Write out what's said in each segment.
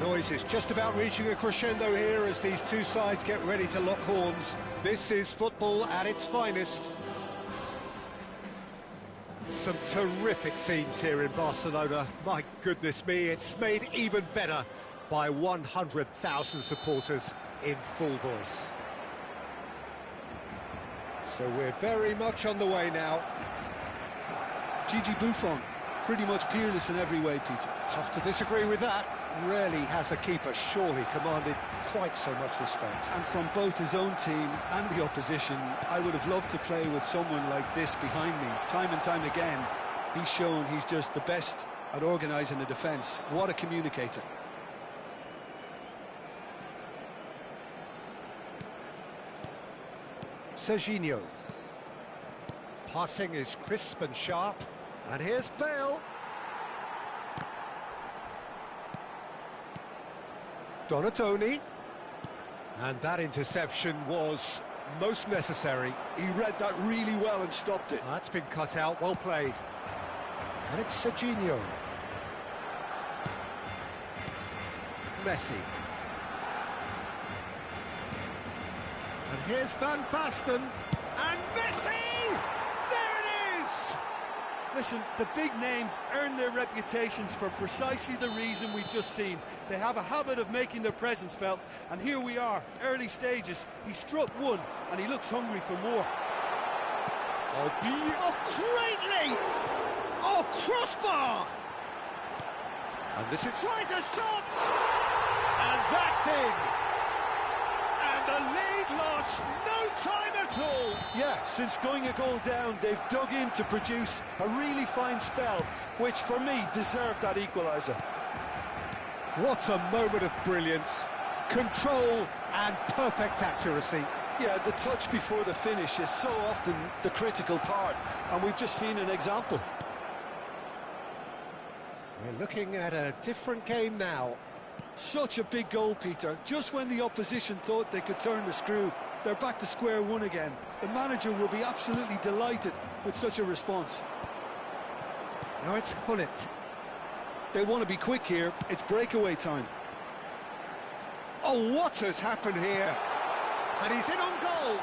noise is just about reaching a crescendo here as these two sides get ready to lock horns. This is football at its finest. Some terrific scenes here in Barcelona. My goodness me, it's made even better by 100,000 supporters in full voice. So we're very much on the way now. Gigi Buffon, pretty much peerless in every way, Peter. Tough to disagree with that. Rarely has a keeper surely commanded quite so much respect. And from both his own team and the opposition, I would have loved to play with someone like this behind me. Time and time again, he's shown he's just the best at organising the defence. What a communicator. Serginho. Passing is crisp and sharp. And here's Bale. Donatoni. And that interception was most necessary. He read that really well and stopped it. That's been cut out, well played. And it's Serginho. Messi. And here's Van Basten. And Messi! There it is! Listen, the big names earn their reputations for precisely the reason we've just seen. They have a habit of making their presence felt, and here we are, early stages. He struck one, and he looks hungry for more. Oh, great leap! Oh, crossbar! And this is... tries a shot! And that's in! And the lead lost no time at all! Yeah, since going a goal down, they've dug in to produce a really fine spell, which for me deserved that equaliser. What a moment of brilliance, control and perfect accuracy. Yeah, the touch before the finish is so often the critical part, and we've just seen an example. We're looking at a different game now. Such a big goal, Peter. Just when the opposition thought they could turn the screw, they're back to square one again. The manager will be absolutely delighted with such a response. Now it's Hullet. They want to be quick here. It's breakaway time. Oh, what has happened here? And he's in on goal.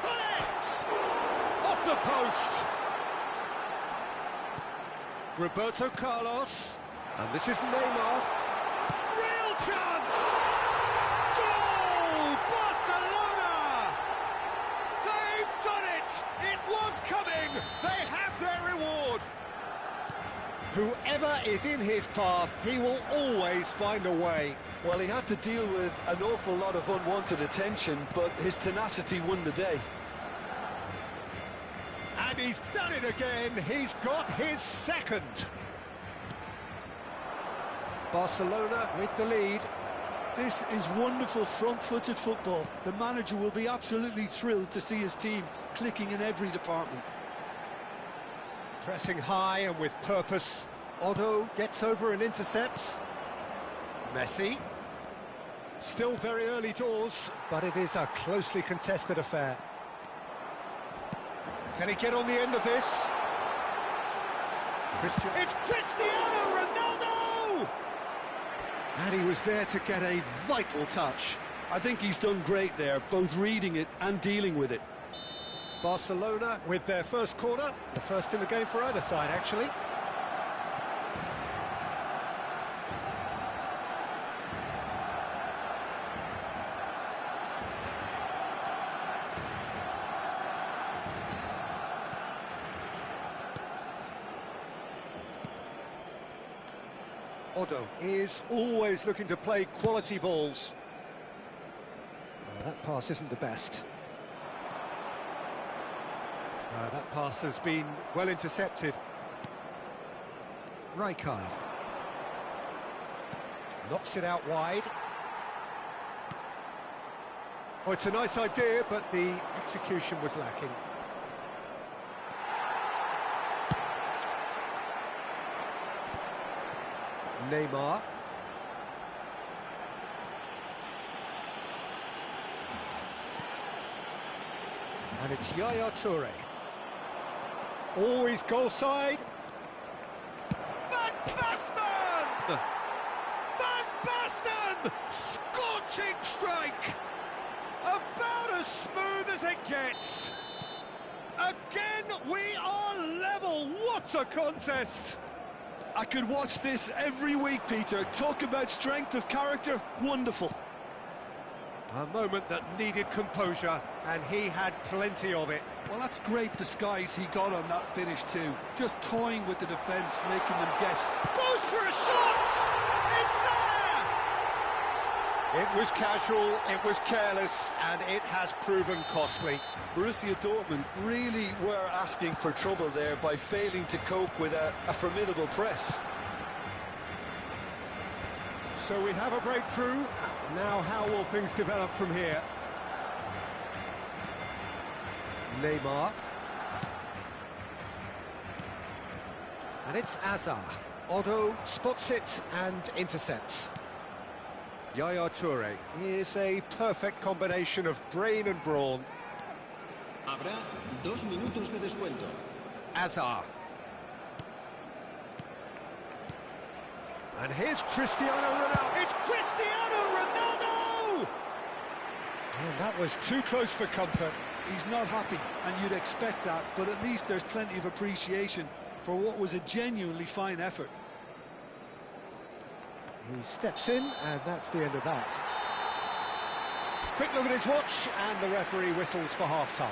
Hullet! Off the post. Roberto Carlos. And this is Neymar. Real chance! Goal! Barcelona! They've done it! It was coming! They have their reward! Whoever is in his path, he will always find a way. Well, he had to deal with an awful lot of unwanted attention, but his tenacity won the day. And he's done it again. He's got his second. Barcelona with the lead. This is wonderful front-footed football. The manager will be absolutely thrilled to see his team clicking in every department. Pressing high and with purpose. Otto gets over and intercepts. Messi. Still very early doors, but it is a closely contested affair. Can he get on the end of this? It's Cristiano Ronaldo! And he was there to get a vital touch. I think he's done great there, both reading it and dealing with it. Barcelona with their first corner, the first in the game for either side, actually. Otto is always looking to play quality balls. That pass isn't the best. That pass has been well intercepted. Rijkaard knocks it out wide. Oh, it's a nice idea, but the execution was lacking. Neymar. And it's Yaya Toure. Always goal side. Basten! Van Basten! Scorching strike! About as smooth as it gets. Again, we are level. What a contest! I could watch this every week, Peter. Talk about strength of character, wonderful. A moment that needed composure, and he had plenty of it. Well, that's great disguise he got on that finish too. Just toying with the defence, making them guess. Goes for a shot! It's there! It was casual, it was careless, and it has proven costly. Borussia Dortmund really were asking for trouble there by failing to cope with a formidable press. So we have a breakthrough. Now how will things develop from here? Neymar. And it's Azar. Otto spots it and intercepts. Yaya Toure is a perfect combination of brain and brawn. Habrá 2 minutos de descuento. Azar. And here's Cristiano Ronaldo. It's Cristiano Ronaldo! And that was too close for comfort. He's not happy, and you'd expect that, but at least there's plenty of appreciation for what was a genuinely fine effort. He steps in, and that's the end of that. Quick look at his watch, and the referee whistles for half-time.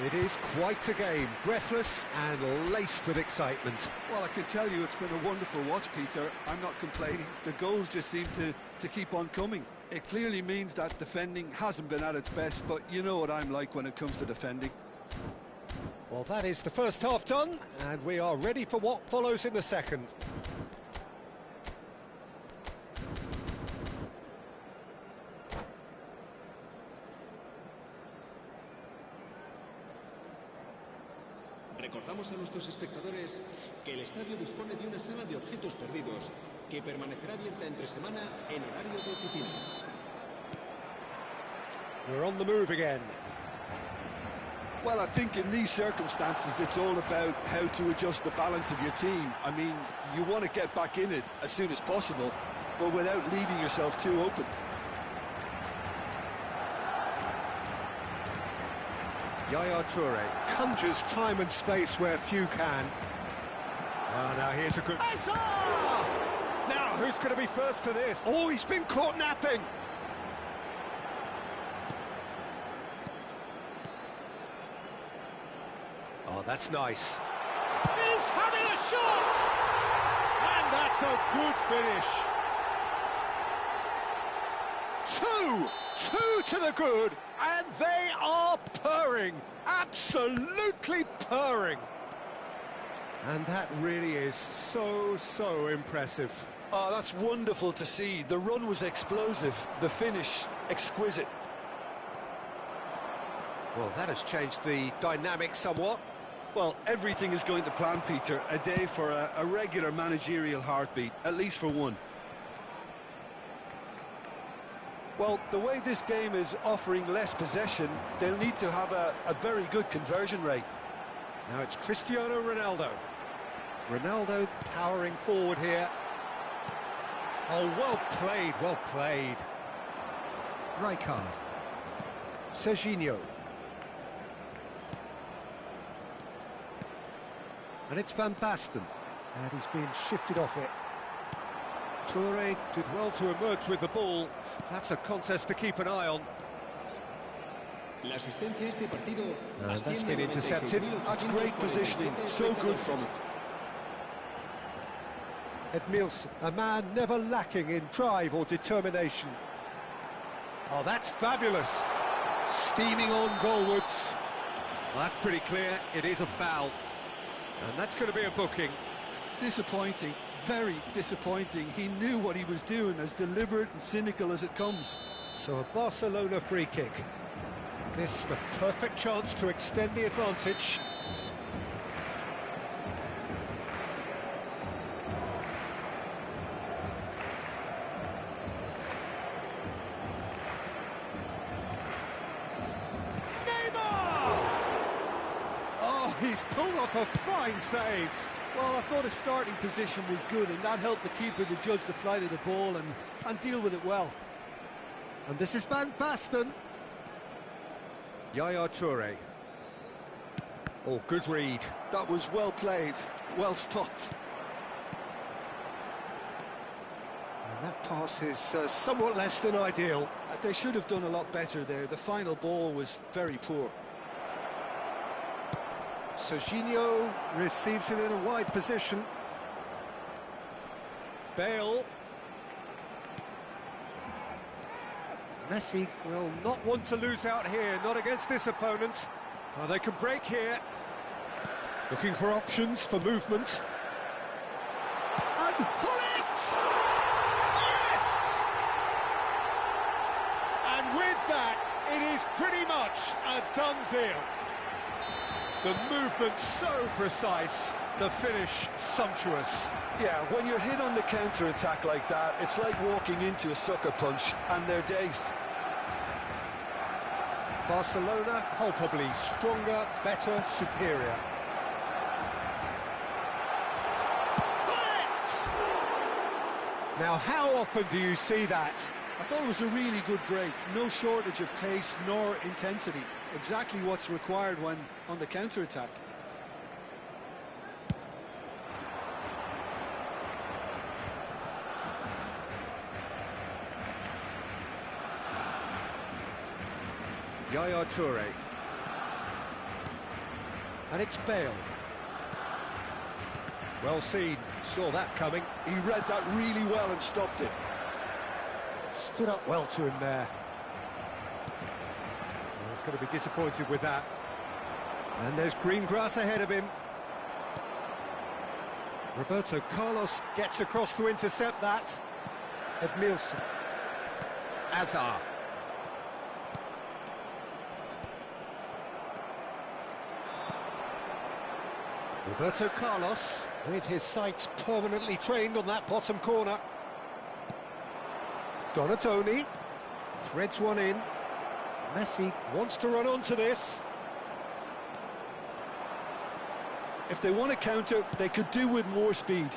It is quite a game, breathless and laced with excitement. Well, I can tell you it's been a wonderful watch, Peter. I'm not complaining. The goals just seem to keep on coming. It clearly means that defending hasn't been at its best, but you know what I'm like when it comes to defending. Well, that is the first half done, and we are ready for what follows in the second. Recordamos a nuestros espectadores que el estadio dispone de una sala de objetos perdidos que permanecerá abierta entre semana en horario de oficina. We're on the move again. Well, I think in these circumstances it's all about how to adjust the balance of your team. I mean, you want to get back in it as soon as possible, but without leaving yourself too open. Yaya Toure conjures time and space where few can. Oh, now here's a good... Azar! Now, who's going to be first to this? Oh, he's been caught napping! Oh, that's nice. He's having a shot! And that's a good finish. Two to the good, and they are purring, absolutely purring. And that really is so impressive. Oh, that's wonderful to see. The run was explosive, the finish exquisite. Well, that has changed the dynamic somewhat. Well, everything is going to plan, Peter. A day for a regular managerial heartbeat, at least for one. Well, the way this game is offering less possession, they'll need to have a very good conversion rate. Now it's Cristiano Ronaldo. Ronaldo powering forward here. Oh, well played, well played. Rijkaard. Serginho. And it's Van Basten. And he's being shifted off it. Toure did well to emerge with the ball. That's a contest to keep an eye on. La asistencia a este partido And that's asciende been a intercepted. 96.845 That's great positioning, so good from him. Edmilson, a man never lacking in drive or determination. Oh, that's fabulous. Steaming on goalwards. Well, that's pretty clear. It is a foul. And that's going to be a booking. Disappointing, very disappointing. He knew what he was doing, as deliberate and cynical as it comes. So a Barcelona free kick. This the perfect chance to extend the advantage. Neymar! Oh, he's pulled off a fine save. Well, I thought his starting position was good, and that helped the keeper to judge the flight of the ball and deal with it well. And this is Van Basten. Yaya Toure. Oh, good read. That was well played, well stopped. And that pass is somewhat less than ideal. They should have done a lot better there. The final ball was very poor. Serginho receives it in a wide position. Bale. Messi will not want to lose out here, not against this opponent. Oh, they can break here. Looking for options for movement. And Hullet! Yes! And with that, it is pretty much a done deal. The movement so precise, the finish sumptuous. Yeah, when you're hit on the counter-attack like that, it's like walking into a sucker punch, and they're dazed. Barcelona palpably stronger, better, superior. Now, how often do you see that? I thought it was a really good break. No shortage of pace nor intensity. Exactly what's required when on the counter-attack. Yaya Toure. And it's Bale. Well seen, saw that coming. He read that really well and stopped it. Stood up well to him there. Well, he's going to be disappointed with that. And there's green grass ahead of him. Roberto Carlos gets across to intercept that. Edmilson. Azar. Roberto Carlos, with his sights permanently trained on that bottom corner. Donatoni threads one in. Messi wants to run onto this. If they want to counter, they could do with more speed.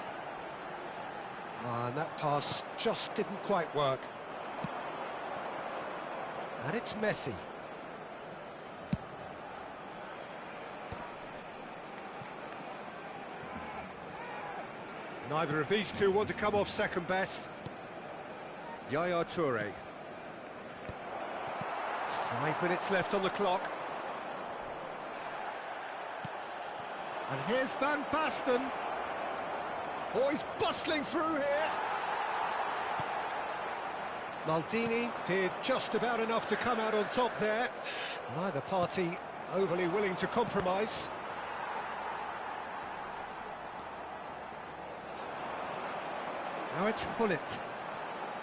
And that pass just didn't quite work. And it's Messi. Neither of these two want to come off second best. Yaya Toure. 5 minutes left on the clock. And here's Van Basten. Oh, he's bustling through here. Maldini did just about enough to come out on top there. Neither party overly willing to compromise. Now it's Hullet.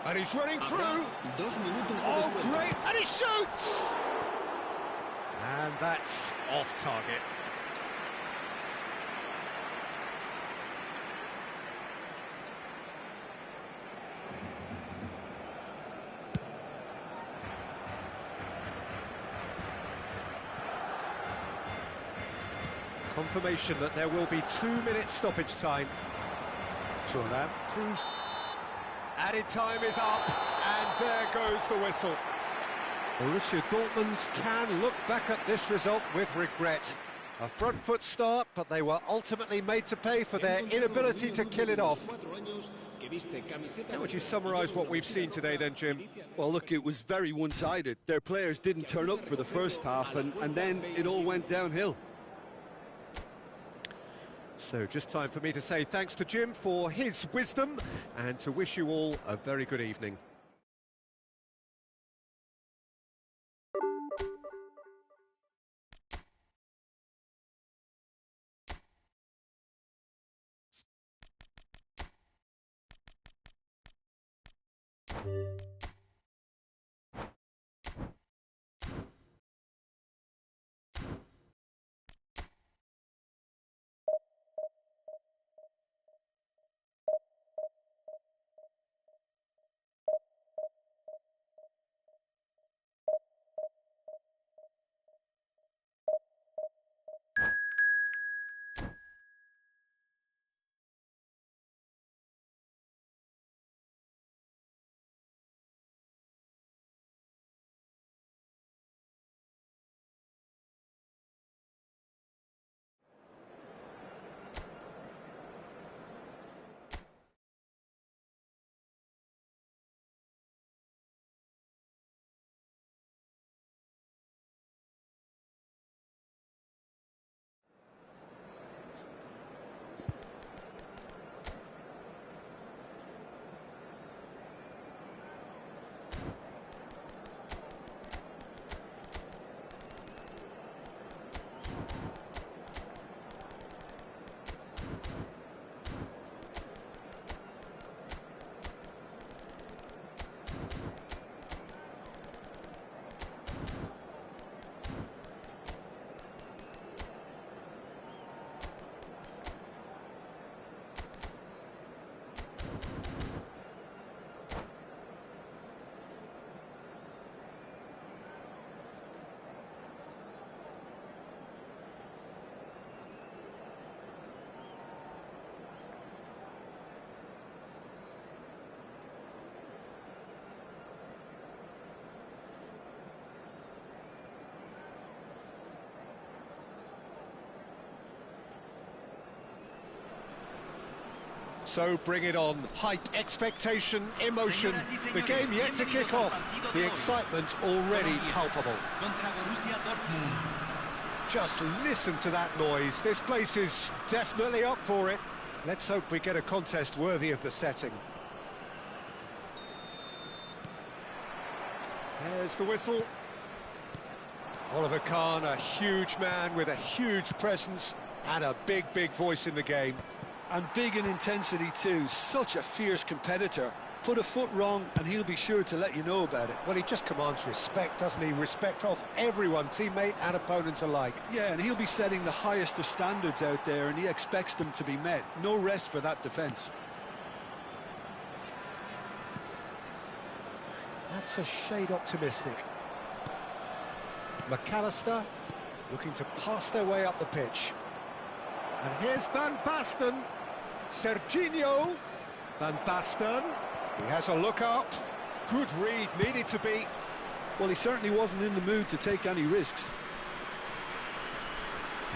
And he's running through. Oh, great. And he shoots. And that's off target. Confirmation that there will be 2 minutes stoppage time. Thuram. Added time is up, and there goes the whistle. Borussia Dortmund can look back at this result with regret. A front foot start, but they were ultimately made to pay for their inability to kill it off. How would you summarise what we've seen today then, Jim? Well, look, it was very one-sided. Their players didn't turn up for the first half, and then it all went downhill. So just time for me to say thanks to Jim for his wisdom and to wish you all a very good evening. So bring it on. Hype, expectation, emotion. The game yet to kick off. The excitement already palpable. Just listen to that noise. This place is definitely up for it. Let's hope we get a contest worthy of the setting. There's the whistle. Oliver Kahn, a huge man with a huge presence and a big, big voice in the game. And big in intensity too, such a fierce competitor. Put a foot wrong and he'll be sure to let you know about it. Well, he just commands respect, doesn't he? Respect of everyone, teammate and opponent alike. Yeah, and he'll be setting the highest of standards out there and he expects them to be met. No rest for that defence. That's a shade optimistic. McAllister looking to pass their way up the pitch. And here's Van Basten. Serginho. Van Basten. He has a look up. Good read, needed to be. Well, he certainly wasn't in the mood to take any risks.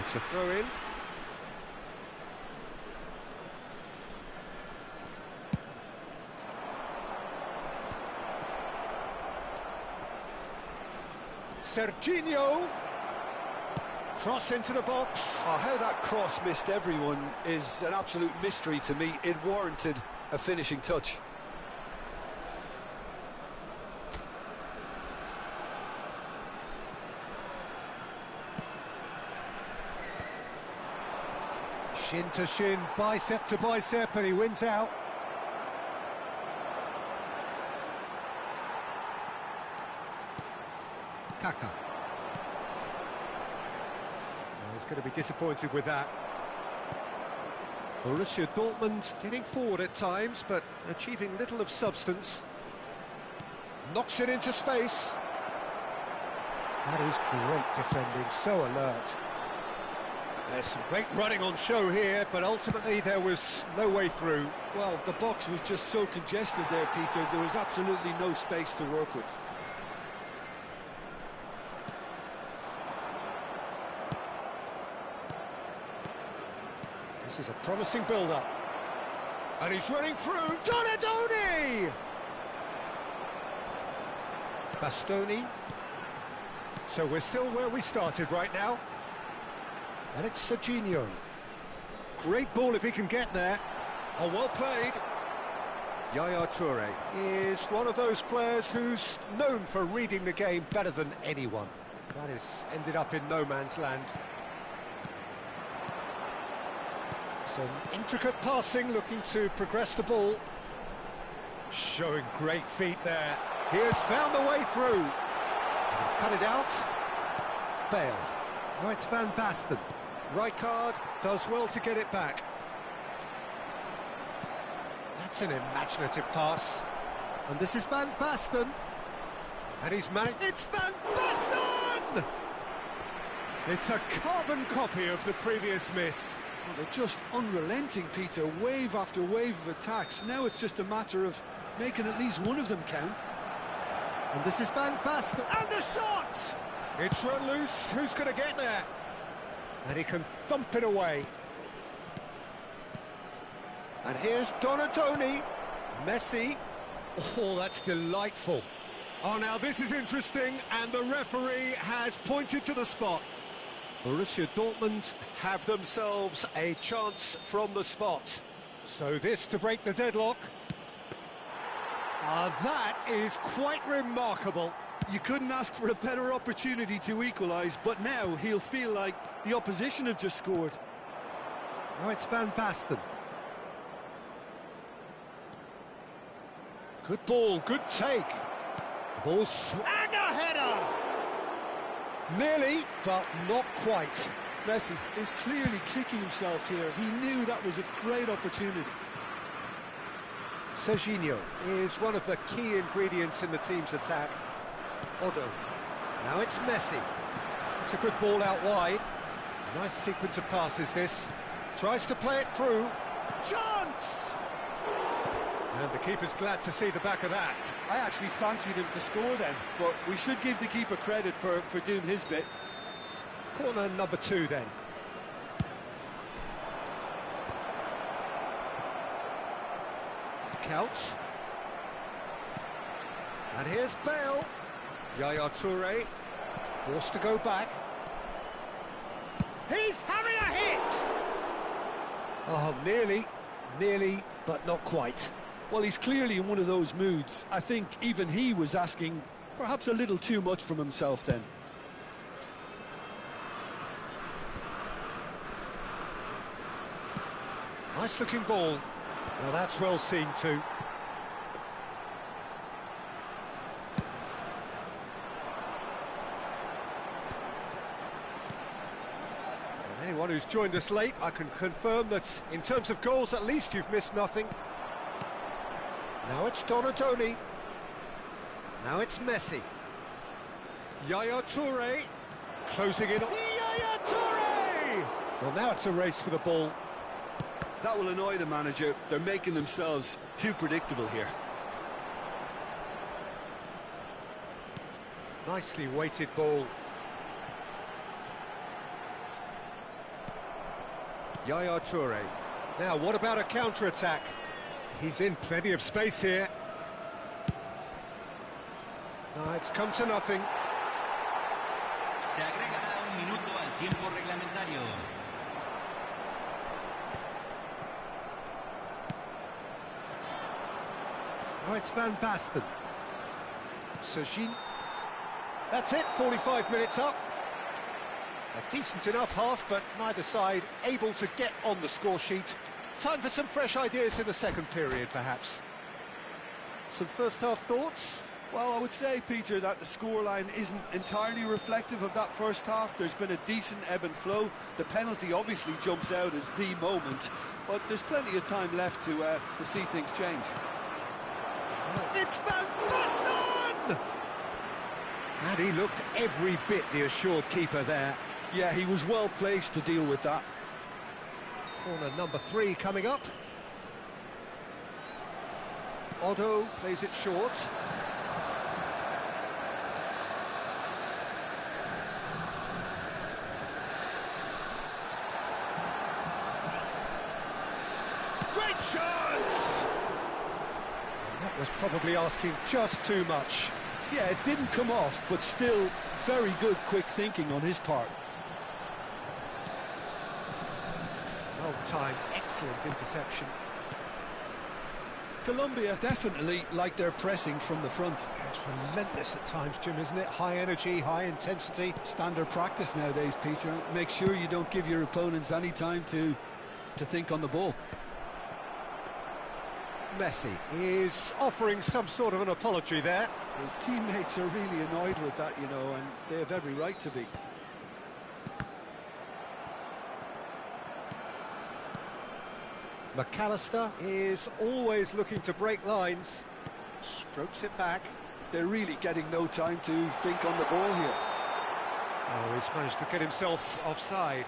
It's a throw-in. Serginho. Cross into the box. Oh, how that cross missed everyone is an absolute mystery to me. It warranted a finishing touch. Shin to shin, bicep to bicep, and he wins out. Kaka. He's going to be disappointed with that. Borussia Dortmund getting forward at times, but achieving little of substance. Knocks it into space. That is great defending, so alert. There's some great running on show here, but ultimately there was no way through. Well, the box was just so congested there, Peter. There was absolutely no space to work with. This is a promising build-up. And he's running through. Donadoni! Bastoni. So we're still where we started right now. And it's Serginho. Great ball if he can get there. Oh, well played. Yaya Toure is one of those players who's known for reading the game better than anyone. That has ended up in no man's land. Some intricate passing, looking to progress the ball. Showing great feet there. He has found the way through. He's cut it out. Bale. Now it's Van Basten. Rijkaard does well to get it back. That's an imaginative pass. And this is Van Basten. And he's managed... It's Van Basten! It's a carbon copy of the previous miss. Well, they're just unrelenting, Peter. Wave after wave of attacks. Now it's just a matter of making at least one of them count. And this is Van Basten. And the shot! It's run loose. Who's going to get there? And he can thump it away. And here's Donadoni. Messi. Oh, that's delightful. Oh, now this is interesting, and the referee has pointed to the spot. Borussia Dortmund have themselves a chance from the spot. So this to break the deadlock. That is quite remarkable. You couldn't ask for a better opportunity to equalise, but now he'll feel like the opposition have just scored. Now it's Van Basten. Good ball, good take. The ball's... And a header! Nearly, but not quite. Messi is clearly kicking himself here. He knew that was a great opportunity. Serginho is one of the key ingredients in the team's attack. Odo. Now it's Messi. It's a good ball out wide. Nice sequence of passes this. Tries to play it through. Chance! And the keeper's glad to see the back of that. I actually fancied him to score then, but we should give the keeper credit for doing his bit. Corner number 2 then. back out. And here's Bale. Yaya Toure, forced to go back. He's having a hit! Oh, nearly, but not quite. Well, he's clearly in one of those moods. I think even he was asking perhaps a little too much from himself then. Nice looking ball. Now that's well seen too. And anyone who's joined us late, I can confirm that in terms of goals, at least you've missed nothing. Now it's Donadoni. Now it's Messi. Yaya Toure closing in. Yaya Toure! Well, now it's a race for the ball. That will annoy the manager. They're making themselves too predictable here. Nicely weighted ball. Yaya Toure. Now, what about a counter-attack? He's in plenty of space here. No, it's come to nothing. Se agregará un minuto al tiempo reglamentario. Oh, it's Van Basten. Sajin. That's it, 45 minutes up. A decent enough half, but neither side able to get on the score sheet. Time for some fresh ideas in the second period, perhaps. Some first-half thoughts? Well, I would say, Peter, that the scoreline isn't entirely reflective of that first half. There's been a decent ebb and flow. The penalty obviously jumps out as the moment, but there's plenty of time left to see things change. It's Van Basten! And he looked every bit the assured keeper there. Yeah, he was well placed to deal with that. Corner number 3 coming up. Otto plays it short. Great chance! That was probably asking just too much. Yeah, it didn't come off, but still very good quick thinking on his part. Well timed, excellent interception. Colombia definitely like their pressing from the front. It's relentless at times, Jim, isn't it? High energy, high intensity. Standard practice nowadays, Peter. Make sure you don't give your opponents any time to think on the ball. Messi is offering some sort of an apology there. His teammates are really annoyed with that, you know, and they have every right to be. McAllister is always looking to break lines. Strokes it back. They're really getting no time to think on the ball here. Oh, he's managed to get himself offside.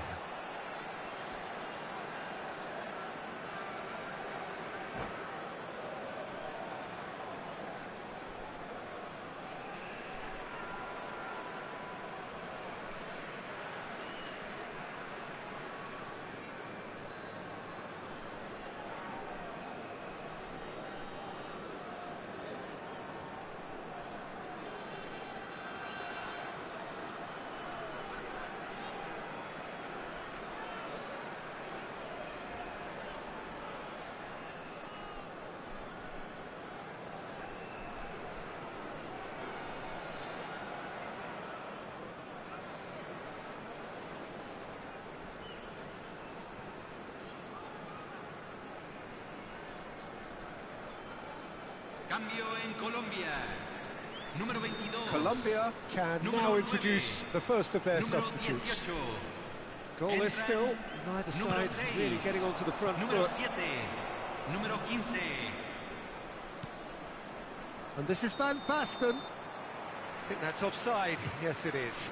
Cambio en Colombia. Número 22. Colombia can now introduce the first of their substitutes. Goalless still, neither side really getting onto the front foot. Número 15. And this is Van Basten. I think that's offside. Yes, it is.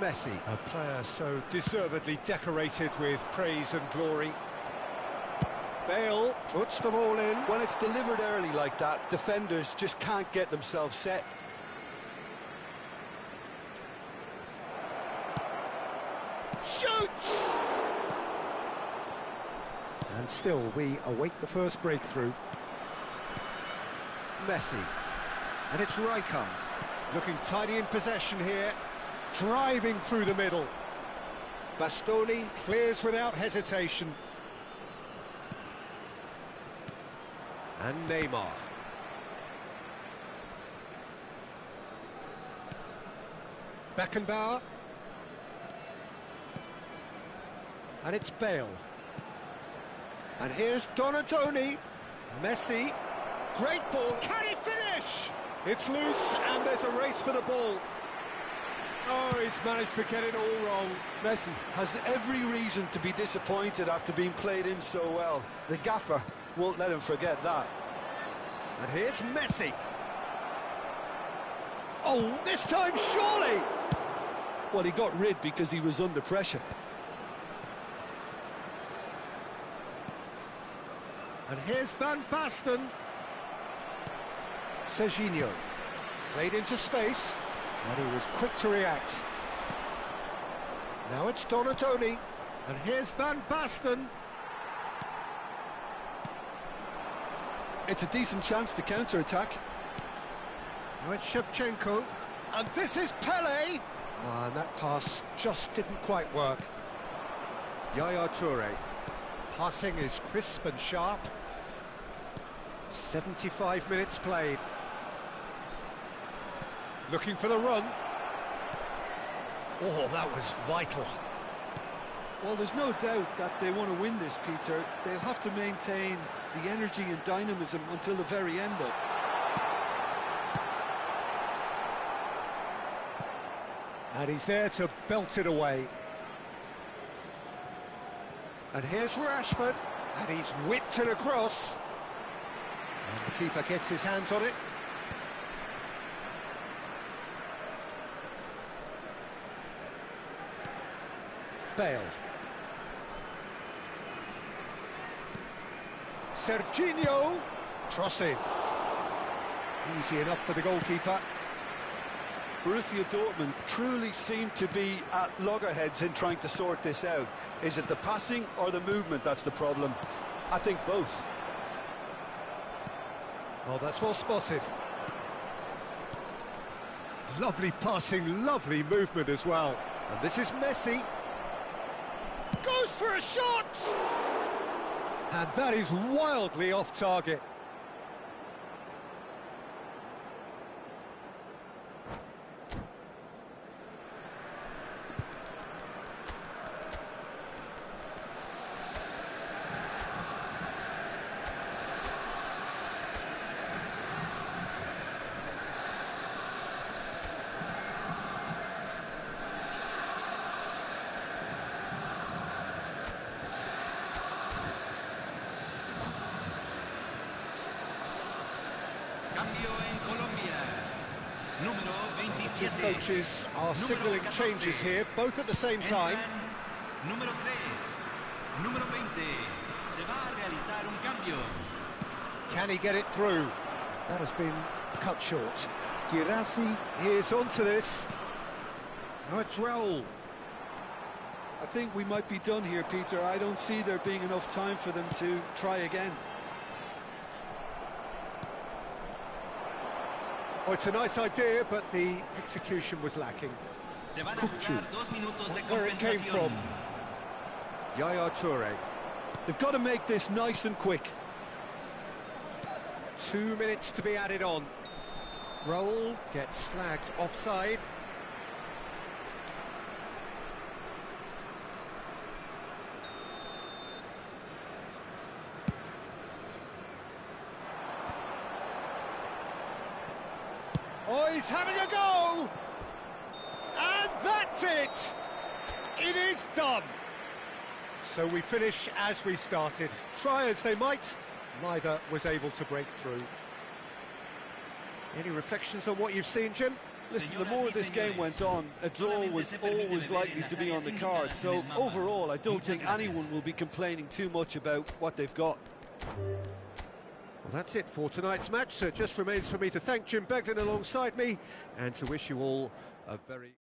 Messi, a player so deservedly decorated with praise and glory. Bale puts them all in. When it's delivered early like that, defenders just can't get themselves set. Shoots! And still, we await the first breakthrough. Messi. And it's Rijkaard. Looking tidy in possession here. Driving through the middle. Bastoni clears without hesitation. And Neymar. Beckenbauer. And it's Bale. And here's Donatoni. Messi. Great ball. Can he finish? It's loose and there's a race for the ball. Oh, he's managed to get it all wrong. Messi has every reason to be disappointed after being played in so well. The gaffer won't let him forget that. And here's Messi. Oh, this time surely! Well, he got rid because he was under pressure. And here's Van Basten. Serginho. Played into space. And he was quick to react. Now it's Donatoni. And here's Van Basten. It's a decent chance to counter-attack. Now it's Shevchenko. And this is Pele. And that pass just didn't quite work. Yaya Toure. Passing is crisp and sharp. 75 minutes played. Looking for the run. Oh, that was vital. Well, there's no doubt that they want to win this, Peter. They'll have to maintain the energy and dynamism until the very end, though. And he's there to belt it away. And here's Rashford. And he's whipped it across. And the keeper gets his hands on it. Bale. Serginho. Crossing. Easy enough for the goalkeeper. Borussia Dortmund truly seem to be at loggerheads in trying to sort this out. Is it the passing or the movement that's the problem? I think both. Oh, that's well spotted. Lovely passing, lovely movement as well. And this is Messi. Goes for a shot! And that is wildly off target. Two coaches are signalling changes here, both at the same time. Número 3, número 20. Se va a realizar un cambio. Can he get it through? That has been cut short. Girassi is onto this. Now it's Raul. I think we might be done here, Peter. I don't see there being enough time for them to try again. Oh, it's a nice idea, but the execution was lacking. Kupchu, where it came from. Yaya Toure. They've got to make this nice and quick. 2 minutes to be added on. Raul gets flagged offside. Oh, he's having a go! And that's it! It is done! So we finish as we started. Try as they might, neither was able to break through. Any reflections on what you've seen, Jim? Listen, the more this game went on, a draw was always likely to be on the cards. So overall, I don't think anyone will be complaining too much about what they've got. Well, that's it for tonight's match. So it just remains for me to thank Jim Beglin alongside me and to wish you all a very...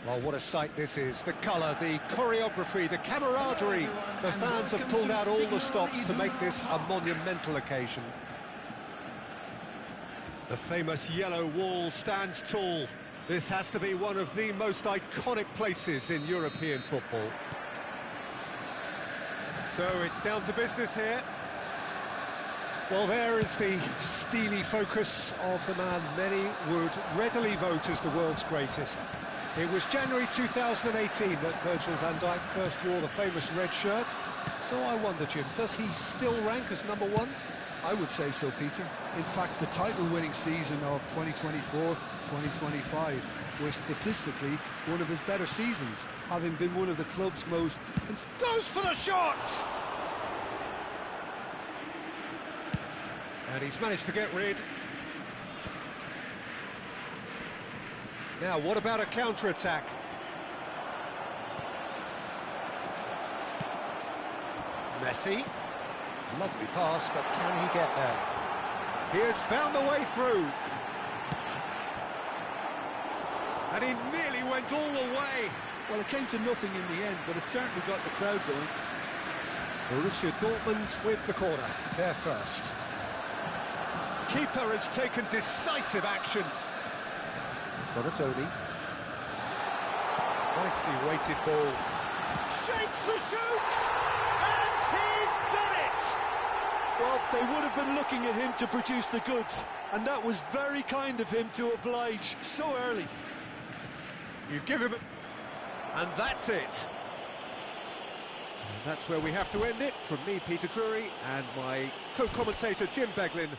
Well, what a sight this is. The colour, the choreography, the camaraderie. The fans have pulled out all the stops to make this a monumental occasion. The famous yellow wall stands tall. This has to be one of the most iconic places in European football. So it's down to business here. Well, there is the steely focus of the man many would readily vote as the world's greatest. It was January 2018 that Virgil van Dijk first wore the famous red shirt. So I wonder, Jim, does he still rank as number one? I would say so, Peter. In fact, the title-winning season of 2024-2025 was statistically one of his better seasons, having been one of the club's most... Goes for the shot! And he's managed to get rid. Now, what about a counter-attack? Messi. Lovely pass, but can he get there? He has found the way through. And he nearly went all the way. Well, it came to nothing in the end, but it certainly got the crowd going. Borussia Dortmund with the corner. They're first. Keeper has taken decisive action. Donatoni. Nicely weighted ball. Shapes the shoot! And he's done it! Well, they would have been looking at him to produce the goods, and that was very kind of him to oblige so early. You give him... And that's it. And that's where we have to end it. From me, Peter Drury, and my co-commentator, Jim Beglin.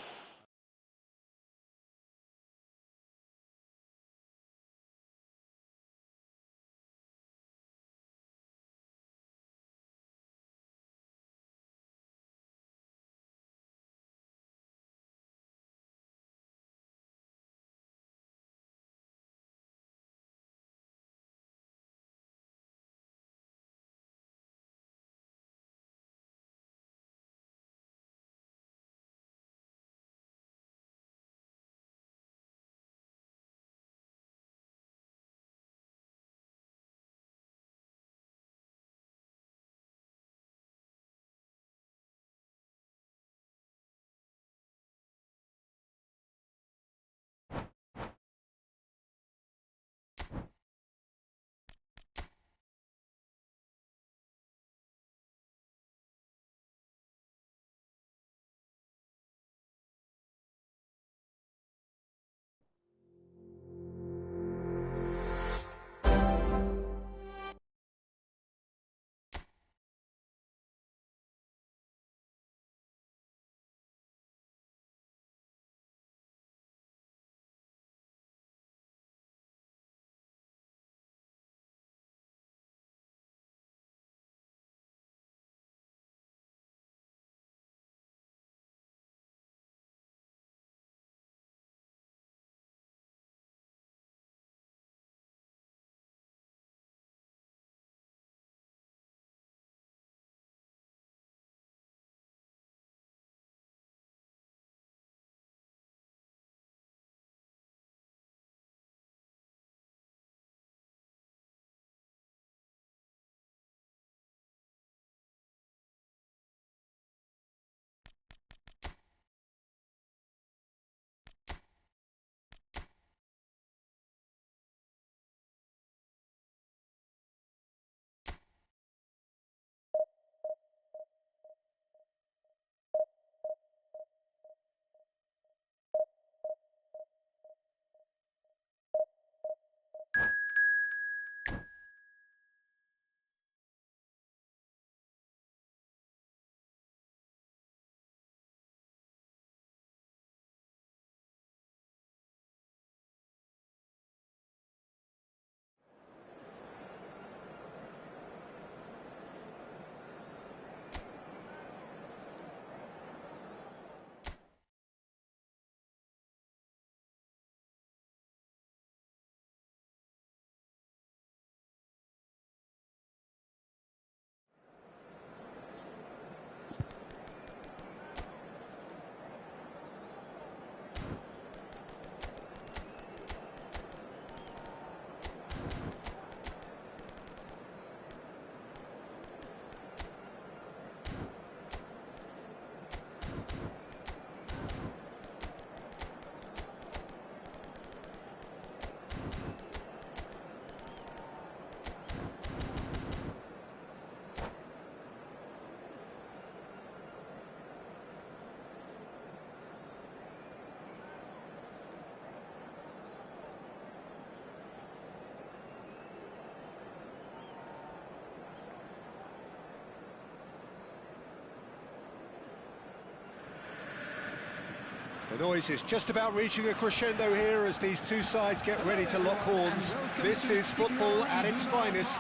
The noise is just about reaching a crescendo here as these two sides get ready to lock horns. This is football at its finest.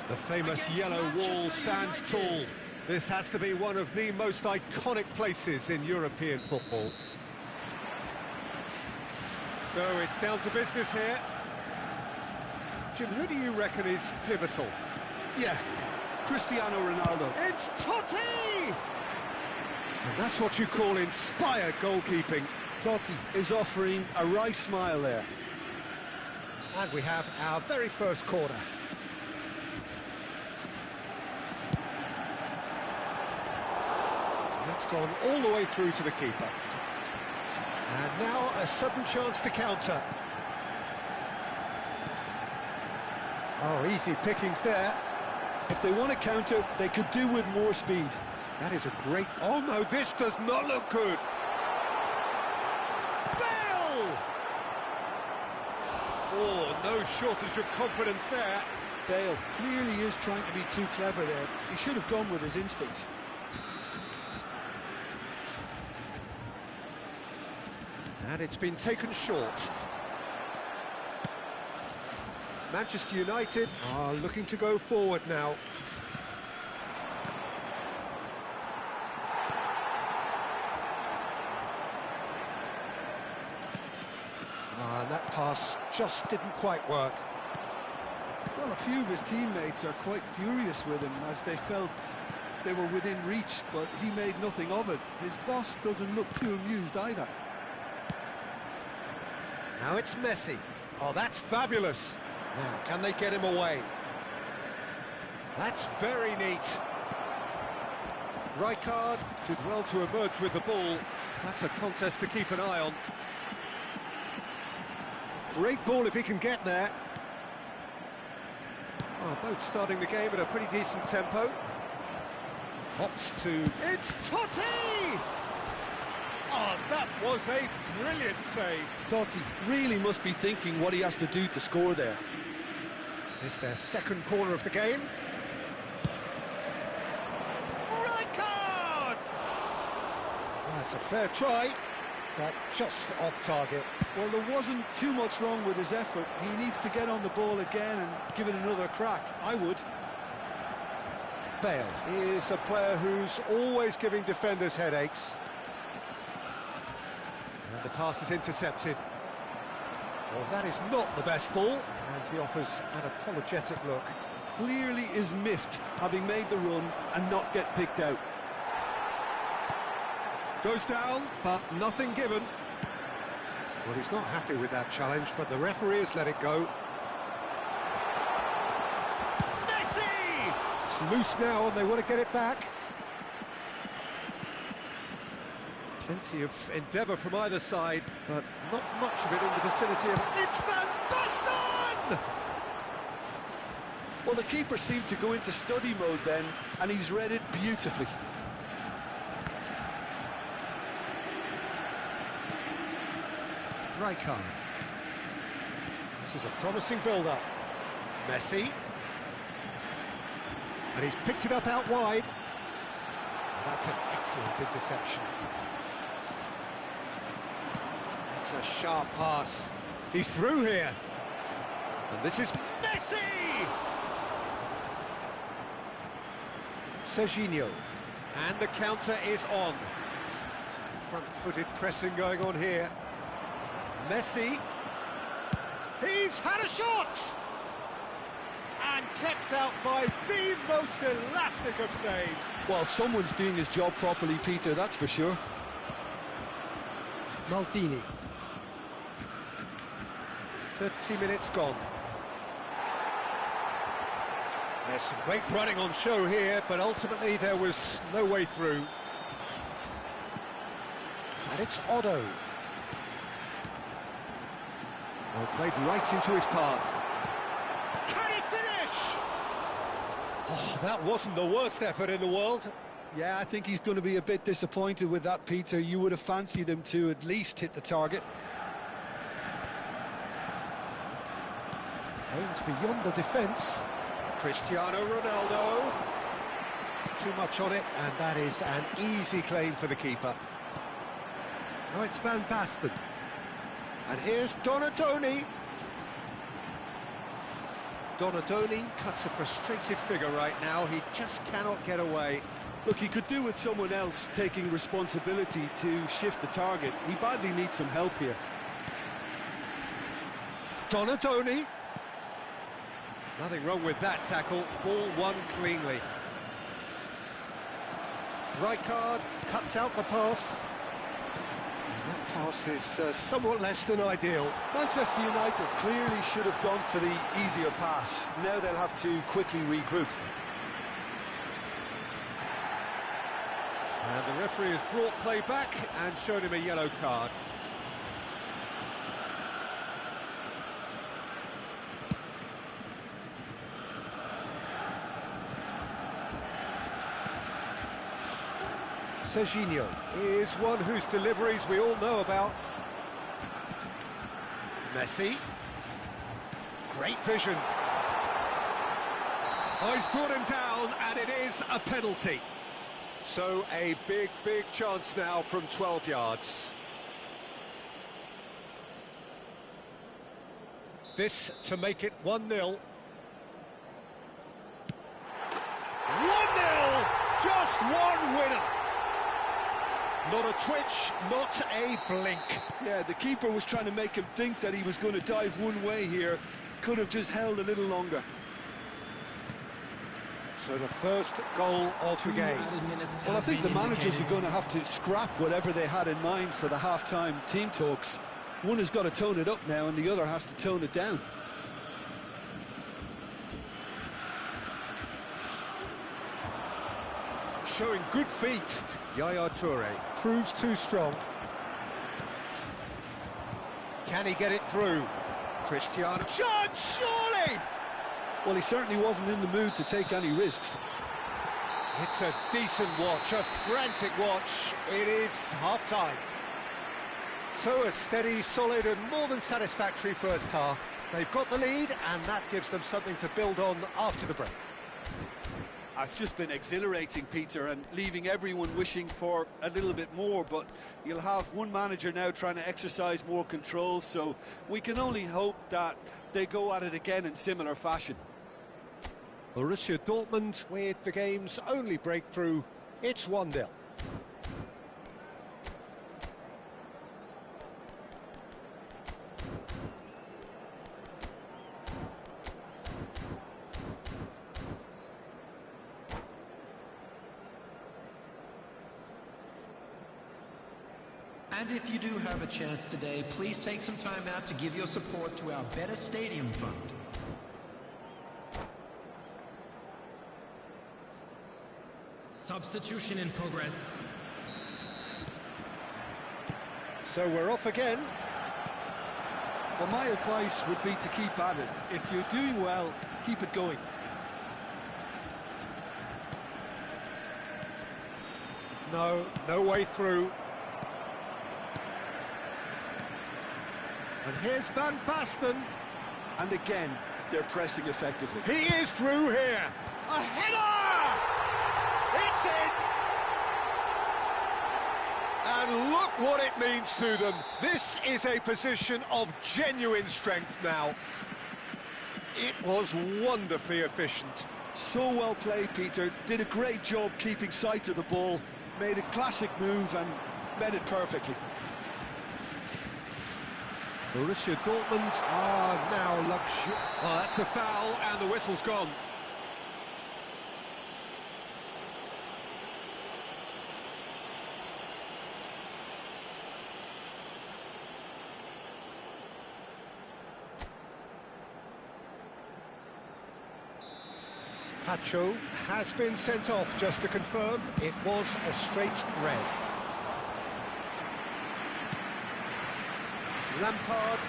The famous yellow wall stands tall. This has to be one of the most iconic places in European football. So it's down to business here. Jim, who do you reckon is pivotal? Yeah, Cristiano Ronaldo. It's Totti! And that's what you call inspired goalkeeping. Totti is offering a right smile there. And we have our very first corner. That's gone all the way through to the keeper. And now a sudden chance to counter. Oh, easy pickings there. If they want to counter, they could do with more speed. That is a great... Oh no, this does not look good. Bale! Oh, no shortage of confidence there. Bale clearly is trying to be too clever there. He should have gone with his instincts. And it's been taken short. Manchester United are looking to go forward now. That pass just didn't quite work. Well, a few of his teammates are quite furious with him as they felt they were within reach, but he made nothing of it. His boss doesn't look too amused either. Now it's Messi. Oh, that's fabulous. Now, can they get him away? That's very neat. Rijkaard did well to emerge with the ball. That's a contest to keep an eye on. Great ball if he can get there. Well, both starting the game at a pretty decent tempo. Opts to... It's Totti! Oh, that was a brilliant save. Totti really must be thinking what he has to do to score there. It's their second corner of the game. Rijkaard! Well, that's a fair try, but just off target. Well, there wasn't too much wrong with his effort. He needs to get on the ball again and give it another crack. I would. Bale is a player who's always giving defenders headaches. And the pass is intercepted. Well, that is not the best ball, and he offers an apologetic look. Clearly is miffed, having made the run and not get picked out. Goes down, but nothing given. Well, he's not happy with that challenge, but the referee has let it go. Messi! It's loose now, and they want to get it back. Plenty of endeavour from either side, but not much of it in the vicinity of... It's Van Basten! Well, the keeper seemed to go into study mode then, and he's read it beautifully. Rijkaard. This is a promising build-up. Messi. And he's picked it up out wide. That's an excellent interception. That's a sharp pass. He's through here. And this is Messi! Serginho. And the counter is on. Some front-footed pressing going on here. Messi. He's had a shot! And kept out by the most elastic of saves. Well, someone's doing his job properly, Peter, that's for sure. Maldini. 30 minutes gone. There's some great running on show here, but ultimately there was no way through. And it's Otto. Well, played right into his path. Can he finish? Oh, that wasn't the worst effort in the world. Yeah, I think he's going to be a bit disappointed with that, Peter. You would have fancied him to at least hit the target. Aims beyond the defence. Cristiano Ronaldo. Too much on it, and that is an easy claim for the keeper. Now it's Van Basten. And here's Donatoni. Donatoni cuts a frustrated figure right now. He just cannot get away. Look, he could do with someone else taking responsibility to shift the target. He badly needs some help here. Donatoni. Nothing wrong with that tackle. Ball won cleanly. Rijkaard cuts out the pass. And that pass is somewhat less than ideal. Manchester United clearly should have gone for the easier pass. Now they'll have to quickly regroup. And the referee has brought play back and shown him a yellow card. Serginho is one whose deliveries we all know about. Messi. Great vision. Oh, he's brought him down, and it is a penalty. So a big chance now from 12 yards. This to make it 1-0. 1-0! Just one winner! Not a twitch, not a blink. Yeah, the keeper was trying to make him think that he was going to dive one way here. Could have just held a little longer. So the first goal of the game. Well, I think the managers are going to have to scrap whatever they had in mind for the half-time team talks. One has got to tone it up now and the other has to tone it down. Showing good feet. Yaya Toure proves too strong. Can he get it through? Cristiano. Shot, surely! Well, he certainly wasn't in the mood to take any risks. It's a decent watch, a frantic watch. It is half-time. So a steady, solid and more than satisfactory first half. They've got the lead and that gives them something to build on after the break. It's just been exhilarating, Peter, and leaving everyone wishing for a little bit more, but you'll have one manager now trying to exercise more control, so we can only hope that they go at it again in similar fashion. Borussia Dortmund with the game's only breakthrough. It's 1-0. And if you do have a chance today, please take some time out to give your support to our Better Stadium Fund. Substitution in progress. So we're off again. Well, my advice would be to keep at it. If you're doing well, keep it going. No way through. And here's Van Basten. And again, they're pressing effectively. He is through here. A header! It's in! And look what it means to them. This is a position of genuine strength now. It was wonderfully efficient. So well played, Peter. Did a great job keeping sight of the ball. Made a classic move and met it perfectly. Borussia Dortmund are now luxury. Oh, that's a foul, and the whistle's gone. Pacho has been sent off, just to confirm. It was a straight red. Lampard,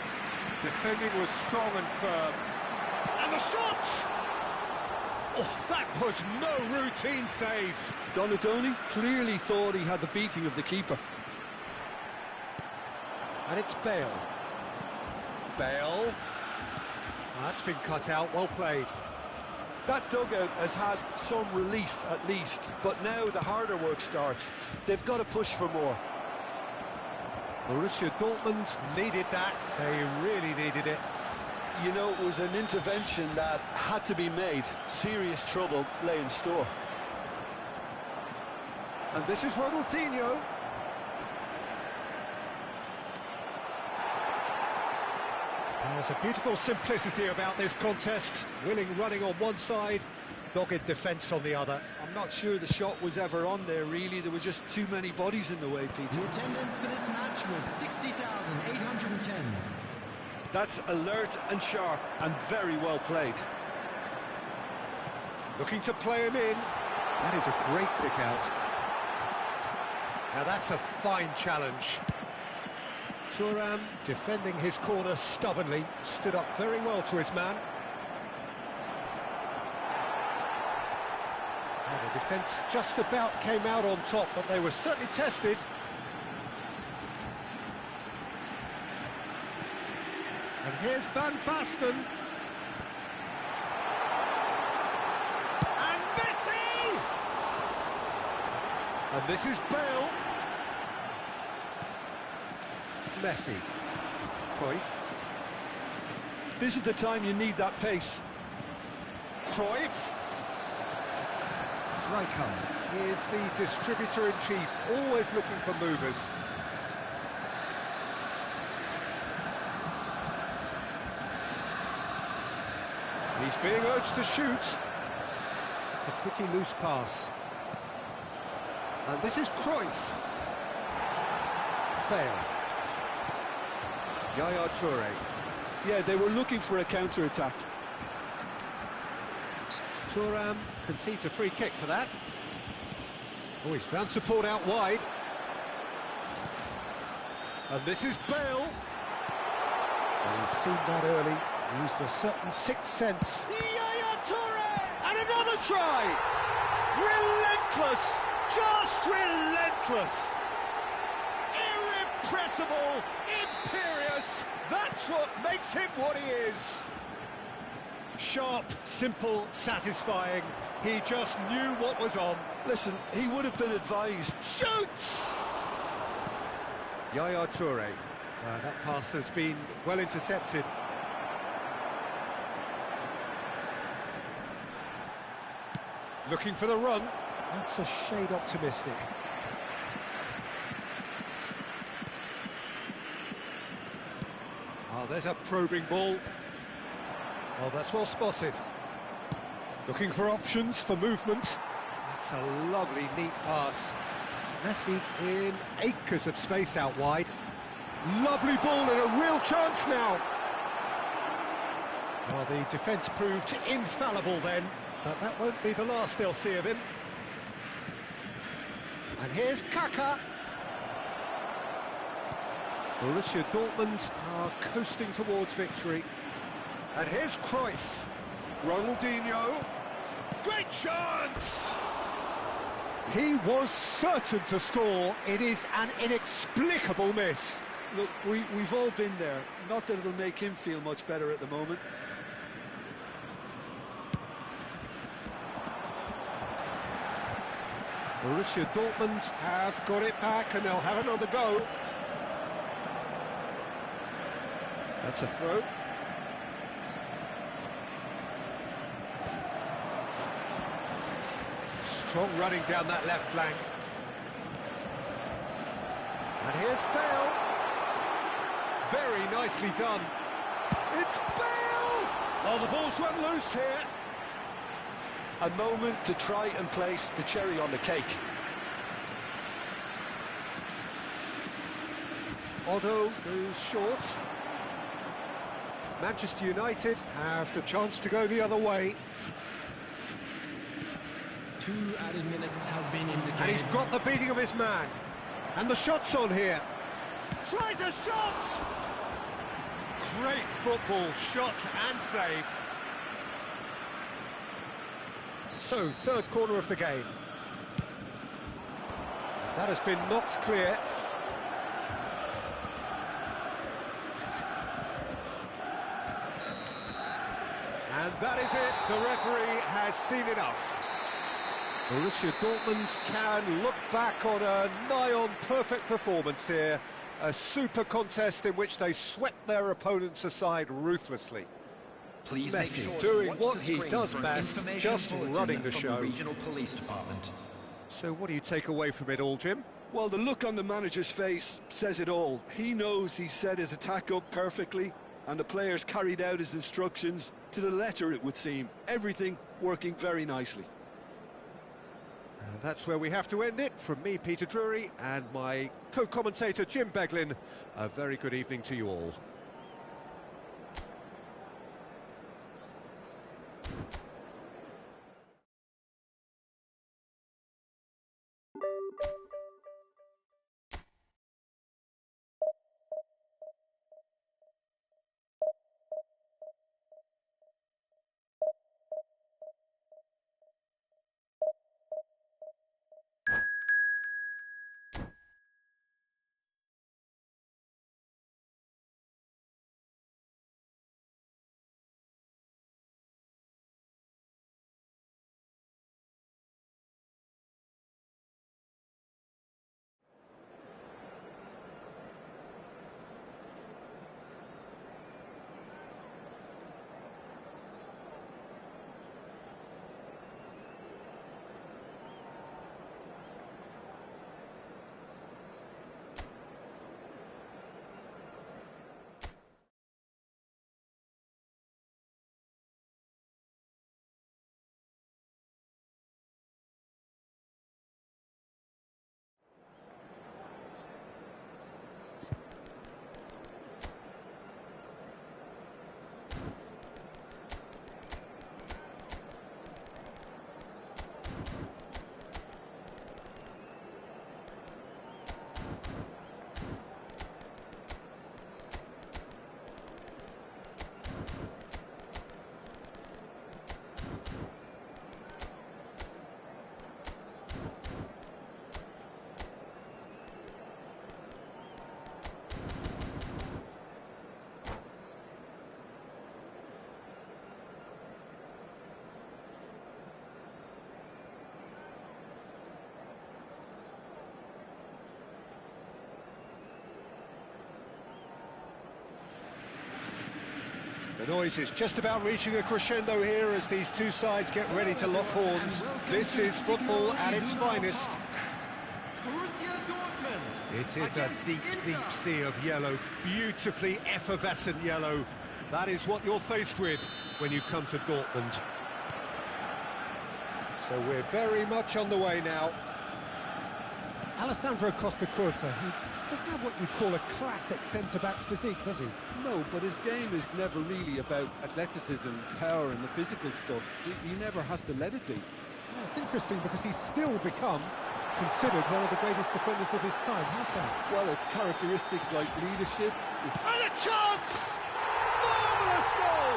defending was strong and firm. And the shot! Oh, that was no routine save. Donadoni clearly thought he had the beating of the keeper. And it's Bale. Bale. That's been cut out, well played. That dugout has had some relief at least, but now the harder work starts. They've got to push for more. Borussia Dortmund needed that. They really needed it. You know, it was an intervention that had to be made. Serious trouble lay in store. And this is Ronaldinho. There's a beautiful simplicity about this contest. Willing running on one side, dogged defence on the other. I'm not sure the shot was ever on there, really. There were just too many bodies in the way, Peter. The attendance for this match was 60,810. That's alert and sharp and very well played. Looking to play him in. That is a great pick out. Now that's a fine challenge. Thuram, defending his corner stubbornly, stood up very well to his man. And The defence just about came out on top, but they were certainly tested. And here's Van Basten. And Messi! And this is Bale. Messi. Cruyff. This is the time you need that pace. Cruyff. Rijkaard is the distributor-in-chief, always looking for movers. He's being urged to shoot. It's a pretty loose pass. And this is Cruyff. Bale. Yaya Toure. Yeah, they were looking for a counter-attack. Thuram concedes a free kick for that. Oh, he's found support out wide. And this is Bale. And he's seen that early. Used a certain sixth sense. Yaya Toure! And another try! Relentless! Just relentless! Irrepressible! Imperious! That's what makes him what he is! Sharp, simple, satisfying. He just knew what was on. Listen, he would have been advised. Shoots! Yaya Toure. That pass has been well intercepted. Looking for the run. That's a shade optimistic. Oh, there's a probing ball. Oh, that's well spotted. Looking for options for movement. That's a lovely, neat pass. Messi in acres of space out wide. Lovely ball and a real chance now. Well, the defence proved infallible then, but that won't be the last they'll see of him. And here's Kaka. Borussia Dortmund are coasting towards victory. And here's Cruyff. Ronaldinho. Great chance! He was certain to score. It is an inexplicable miss. Look, we've all been there. Not that it'll make him feel much better at the moment. Borussia Dortmund have got it back and they'll have another go. That's a throw. Strong running down that left flank. And here's Bale. Very nicely done. It's Bale! Oh, the ball's run loose here. A moment to try and place the cherry on the cake. Otto goes short. Manchester United have the chance to go the other way. 2 added minutes has been indicated. And he's got the beating of his man. And the shot's on here. Tries a shot! Great football, shot and save. So, third corner of the game. That has been knocked clear. And that is it. The referee has seen enough. Borussia Dortmund can look back on a nigh-on perfect performance here. A super contest in which they swept their opponents aside ruthlessly. Please Messi make sure doing to watch what the he screen does for an best, information just bulletin running the from show. Regional Police Department. So what do you take away from it all, Jim? Well, the look on the manager's face says it all. He knows he set his attack up perfectly, and the players carried out his instructions to the letter, it would seem. Everything working very nicely. And that's where we have to end it. From me, Peter Drury, and my co-commentator, Jim Beglin, a very good evening to you all. The noise is just about reaching a crescendo here as these two sides get ready to lock horns. This is football at its finest. It is a deep, deep sea of yellow, beautifully effervescent yellow. That is what you're faced with when you come to Dortmund. So we're very much on the way now. Alessandro Costa Curta, he doesn't have what you'd call a classic centre-back's physique, does he? No, but his game is never really about athleticism, power and the physical stuff. He never has to let it be. Well, it's interesting because he's still become considered one of the greatest defenders of his time. How's that? Well, it's characteristics like leadership. And a chance! Marvellous goal!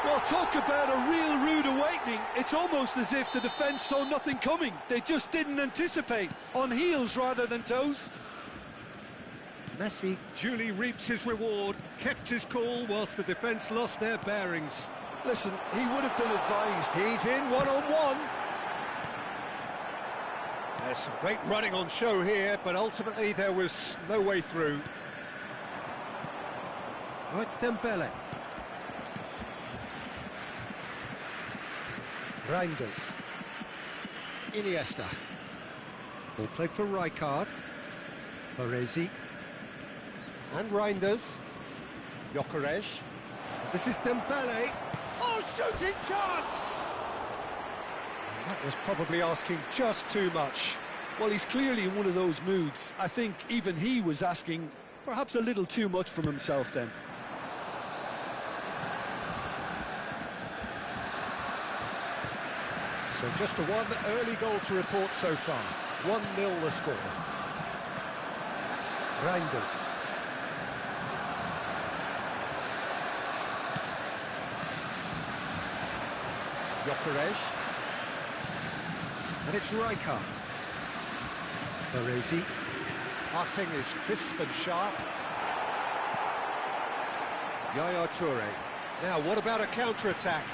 Well, talk about a real rude awakening. It's almost as if the defence saw nothing coming. They just didn't anticipate. On heels rather than toes. Messi duly reaps his reward, kept his cool whilst the defence lost their bearings. Listen, he would have been advised. He's in one-on-one. There's some great running on show here, but ultimately there was no way through. Oh, it's Dembele. Reinders. Iniesta. Ball played for Rijkaard. Baresi. And Reinders. Gyökeres. This is Dembele. Oh, shooting chance! That was probably asking just too much. Well, he's clearly in one of those moods. I think even he was asking perhaps a little too much from himself then. So just the one early goal to report so far. 1-0 the score. Reinders. Gyökeres. And it's Rijkaard. Baresi. Passing is crisp and sharp. Yaya Toure. Now, what about a counter-attack?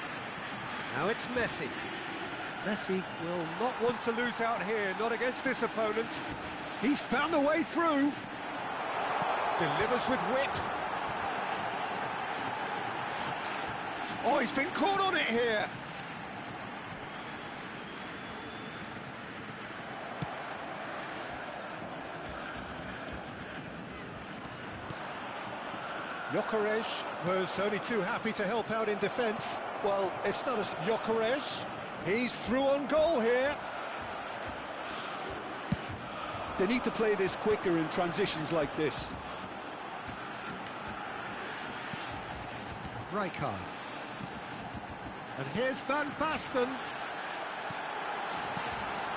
Now it's Messi. Messi will not want to lose out here, not against this opponent. He's found a way through. Delivers with whip. Oh, he's been caught on it here. Gyökeres was only too happy to help out in defence. Well, it's not as... Gyökeres, he's through on goal here. They need to play this quicker in transitions like this. Rijkaard. And here's Van Basten.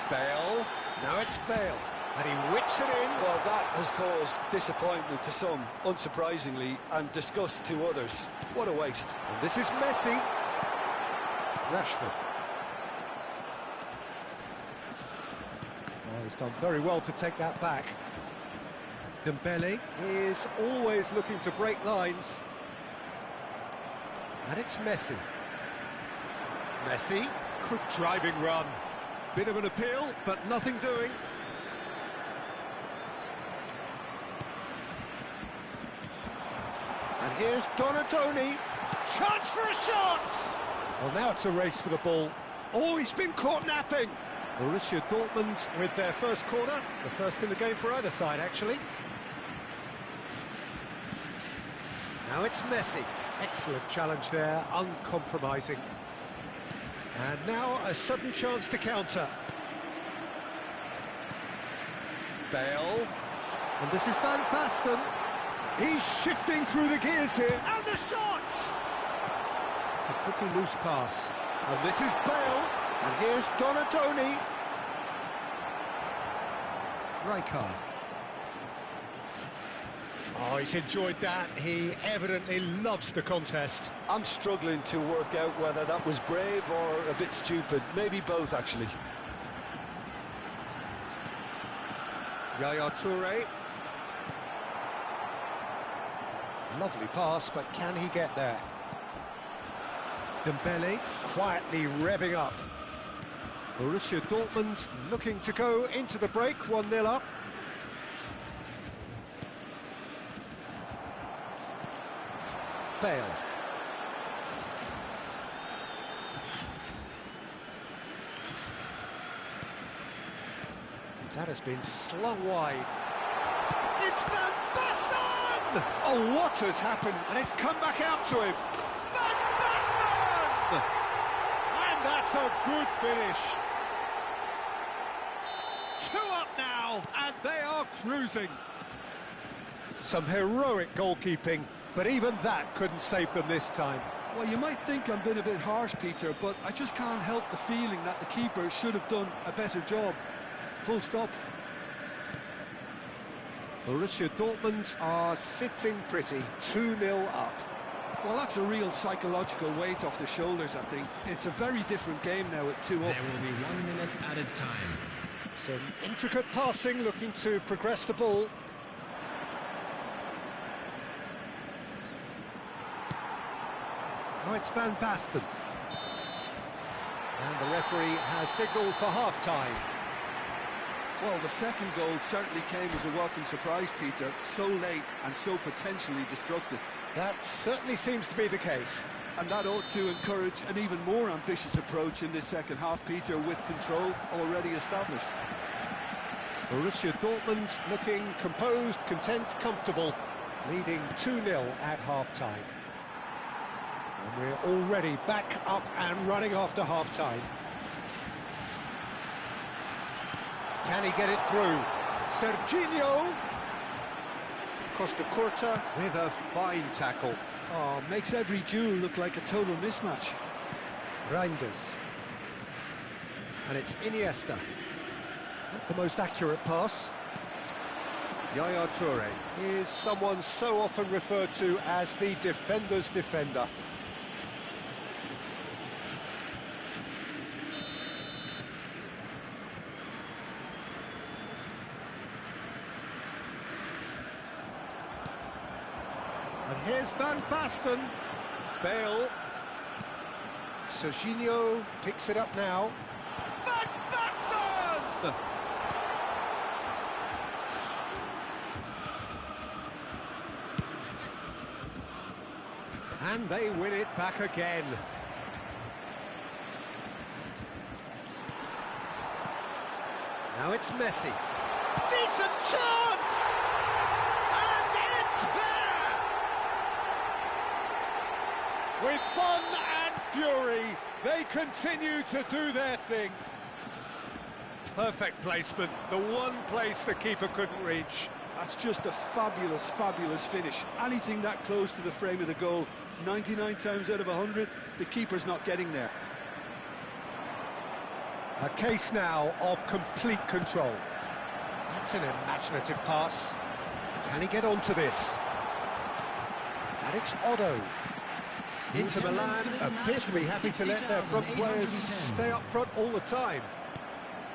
Bale. Now it's Bale. And he whips it in. Well, that has caused disappointment to some, unsurprisingly, and disgust to others. What a waste. And this is Messi. Rashford. Oh, he's done very well to take that back. Dembele is always looking to break lines. And it's Messi. Messi, good driving run. Bit of an appeal, but nothing doing. And here's Donatoni. Chance for a shot! Well, now it's a race for the ball. Oh, he's been caught napping. Borussia Dortmund with their first corner. The first in the game for either side, actually. Now it's Messi. Excellent challenge there, uncompromising. And now a sudden chance to counter. Bale. And this is Van Basten. He's shifting through the gears here. And the shot! It's a pretty loose pass. And this is Bale. And here's Donatoni. Rijkaard. Oh, he's enjoyed that. He evidently loves the contest. I'm struggling to work out whether that was brave or a bit stupid. Maybe both, actually. Yaya Toure. Lovely pass, but can he get there? Dembele quietly revving up. Borussia Dortmund looking to go into the break, 1-0 up. Bale. That has been slung wide. It's Van Basten! Oh, what has happened? And it's come back out to him. Van Basten! And that's a good finish. 2 up now, and they are cruising. Some heroic goalkeeping, but even that couldn't save them this time. Well, you might think I'm being a bit harsh, Peter, but I just can't help the feeling that the keeper should have done a better job. Full stop. Borussia Dortmund are sitting pretty, 2-0 up. Well, that's a real psychological weight off the shoulders, I think. It's a very different game now at 2 up. There will be 1 minute added time. Some intricate passing, looking to progress the ball. Now it's Van Basten. And the referee has signalled for half-time. Well, the second goal certainly came as a welcome surprise, Peter. So late and so potentially destructive. That certainly seems to be the case. And that ought to encourage an even more ambitious approach in this second half, Peter, with control already established. Borussia Dortmund looking composed, content, comfortable, leading 2-0 at half-time. And we're already back up and running after half-time. Can he get it through? Serginho. Costa Curta with a fine tackle. Oh, makes every duel look like a total mismatch. Reinders. And it's Iniesta. Not the most accurate pass. Yaya Toure is someone so often referred to as the defender's defender. And here's Van Basten. Bale. Serginho picks it up now. Van Basten! And they win it back again. Now it's Messi. Decent chance! And it's there! With fun and fury, they continue to do their thing. Perfect placement, the one place the keeper couldn't reach. That's just a fabulous, fabulous finish. Anything that close to the frame of the goal, 99 times out of 100, the keeper's not getting there. A case now of complete control. That's an imaginative pass. Can he get onto this? And it's Otto. Inter Milan appear to be happy to let their front players stay up front all the time.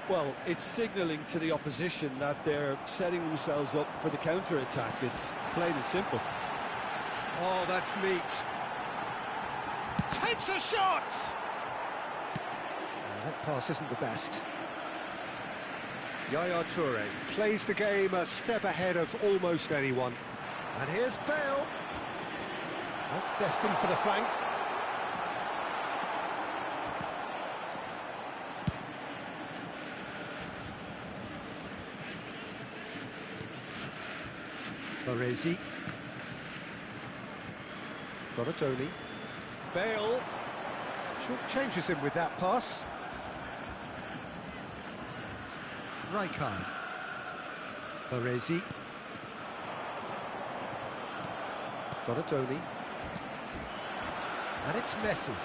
Well, it's signalling to the opposition that they're setting themselves up for the counter-attack. It's plain and simple. Oh, that's neat. Takes a shot! That pass isn't the best. Yaya Toure plays the game a step ahead of almost anyone. And here's Bale. That's destined for the flank. Baresi. Donatoni. Bale. Short changes him with that pass. Rijkaard. Baresi. Donatoni. And it's Messi.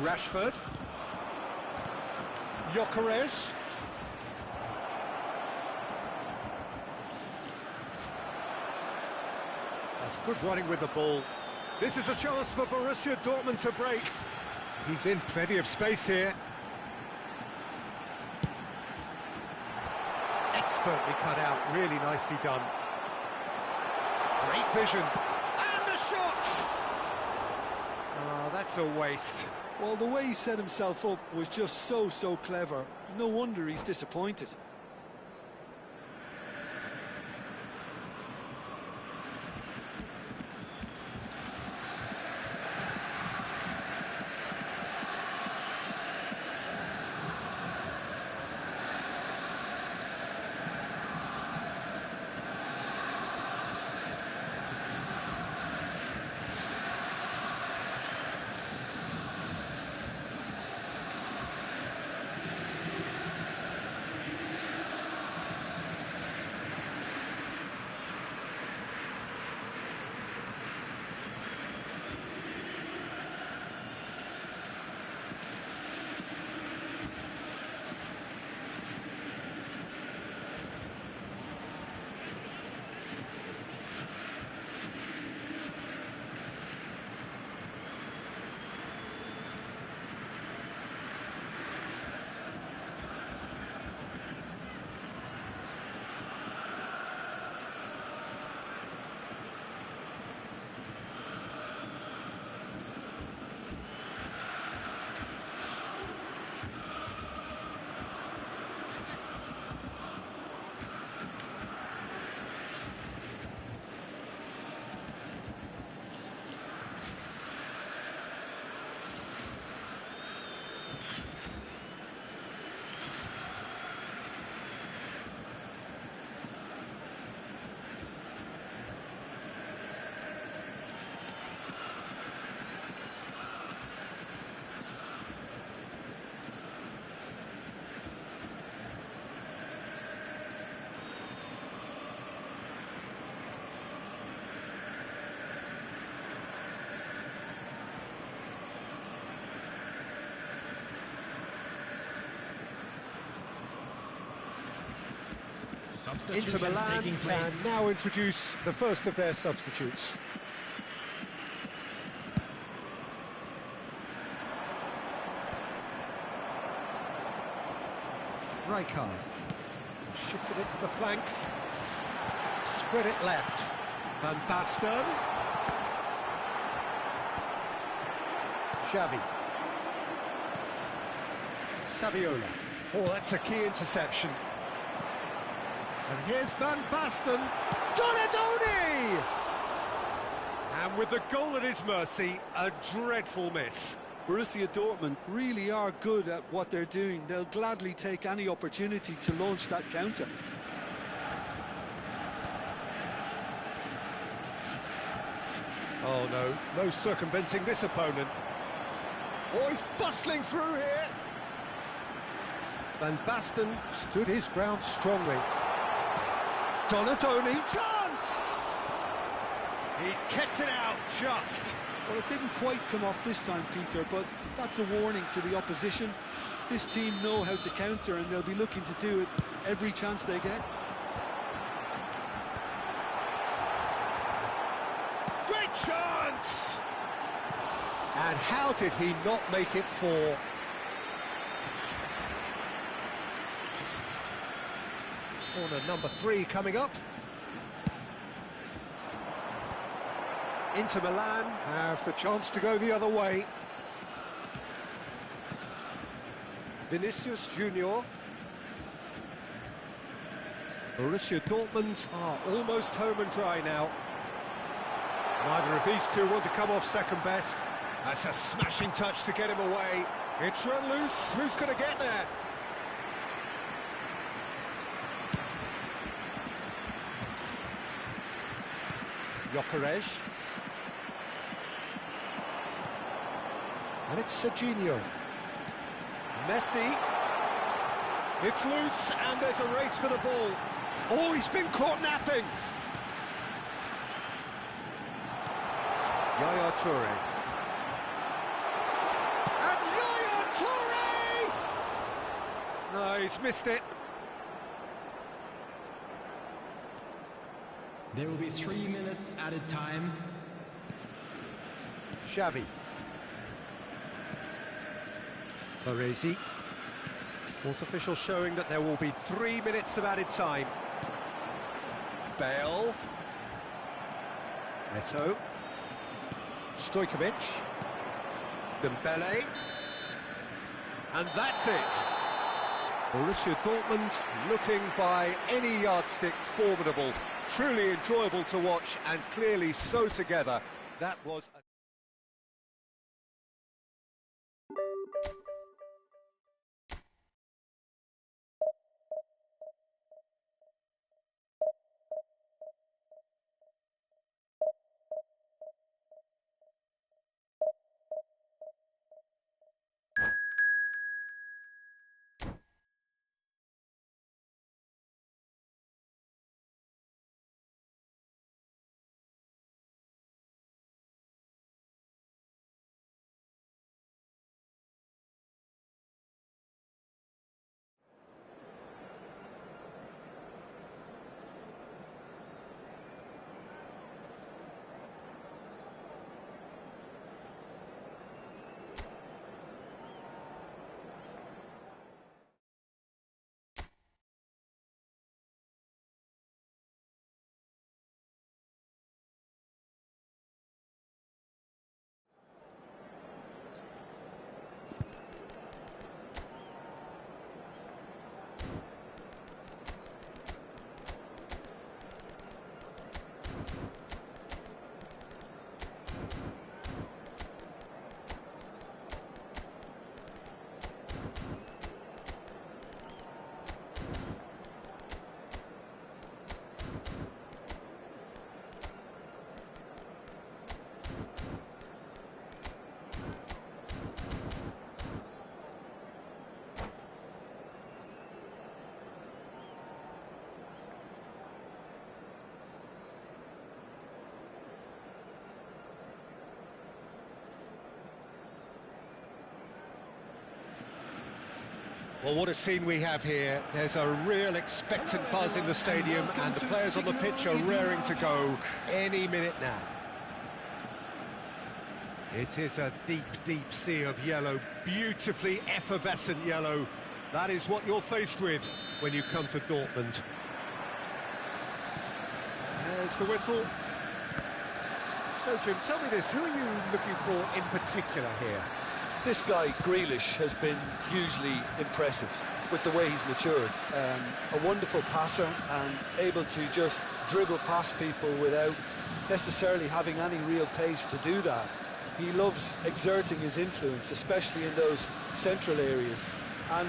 Rashford. Gyökeres. That's good running with the ball. This is a chance for Borussia Dortmund to break. He's in plenty of space here. Expertly cut out, really nicely done. Great vision. And the shot! Oh, that's a waste. Well, the way he set himself up was just so clever. No wonder he's disappointed. Substitution Inter Milan taking place. can now introduce the first of their substitutes. Rijkaard shifted it to the flank, spread it left. Van Basten. Xavi. Saviola. Oh, that's a key interception. And here's Van Basten. Donadoni! And with the goal at his mercy, a dreadful miss. Borussia Dortmund really are good at what they're doing. They'll gladly take any opportunity to launch that counter. Oh no, no circumventing this opponent. Oh, he's bustling through here. Van Basten stood his ground strongly. Donadoni, chance! He's kept it out just. Well, it didn't quite come off this time, Peter, but that's a warning to the opposition. This team know how to counter, and they'll be looking to do it every chance they get. Great chance! And how did he not make it four? Corner number 3 coming up. Inter Milan have the chance to go the other way. Vinicius Junior. Borussia Dortmund are almost home and dry now. Neither of these two want to come off second best. That's a smashing touch to get him away. It's run loose. Who's going to get there? Gyökeres. And it's Serginho. Messi. It's loose, and there's a race for the ball. Oh, he's been caught napping. Yaya Toure. And Yaya Toure! No, he's missed it. There will be 3 minutes added time. Xavi. Baresi. Fourth official showing that there will be 3 minutes of added time. Bale. Eto. Stojkovic. Dembele. And that's it. Borussia Dortmund looking by any yardstick formidable. Truly enjoyable to watch, and clearly so together. That was a Well, what a scene we have here. There's a real expectant buzz in the stadium, and the players on the pitch are raring to go any minute now. It is a deep, deep sea of yellow, beautifully effervescent yellow. That is what you're faced with when you come to Dortmund. There's the whistle. So, Jim, tell me this, who are you looking for in particular here? This guy, Grealish, has been hugely impressive with the way he's matured. A wonderful passer and able to just dribble past people without necessarily having any real pace to do that. He loves exerting his influence, especially in those central areas. And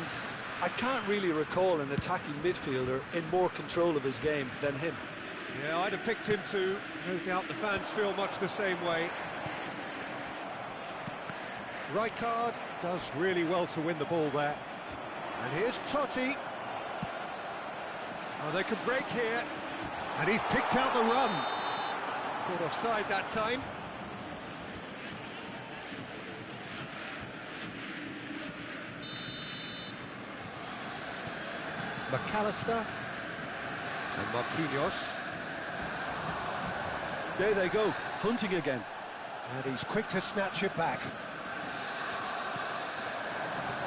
I can't really recall an attacking midfielder in more control of his game than him. Yeah, I'd have picked him too. No doubt the fans feel much the same way. Rijkaard does really well to win the ball there. And here's Totti. Oh, they could break here. And he's picked out the run. Caught offside that time. McAllister. And Marquinhos. There they go, hunting again. And he's quick to snatch it back.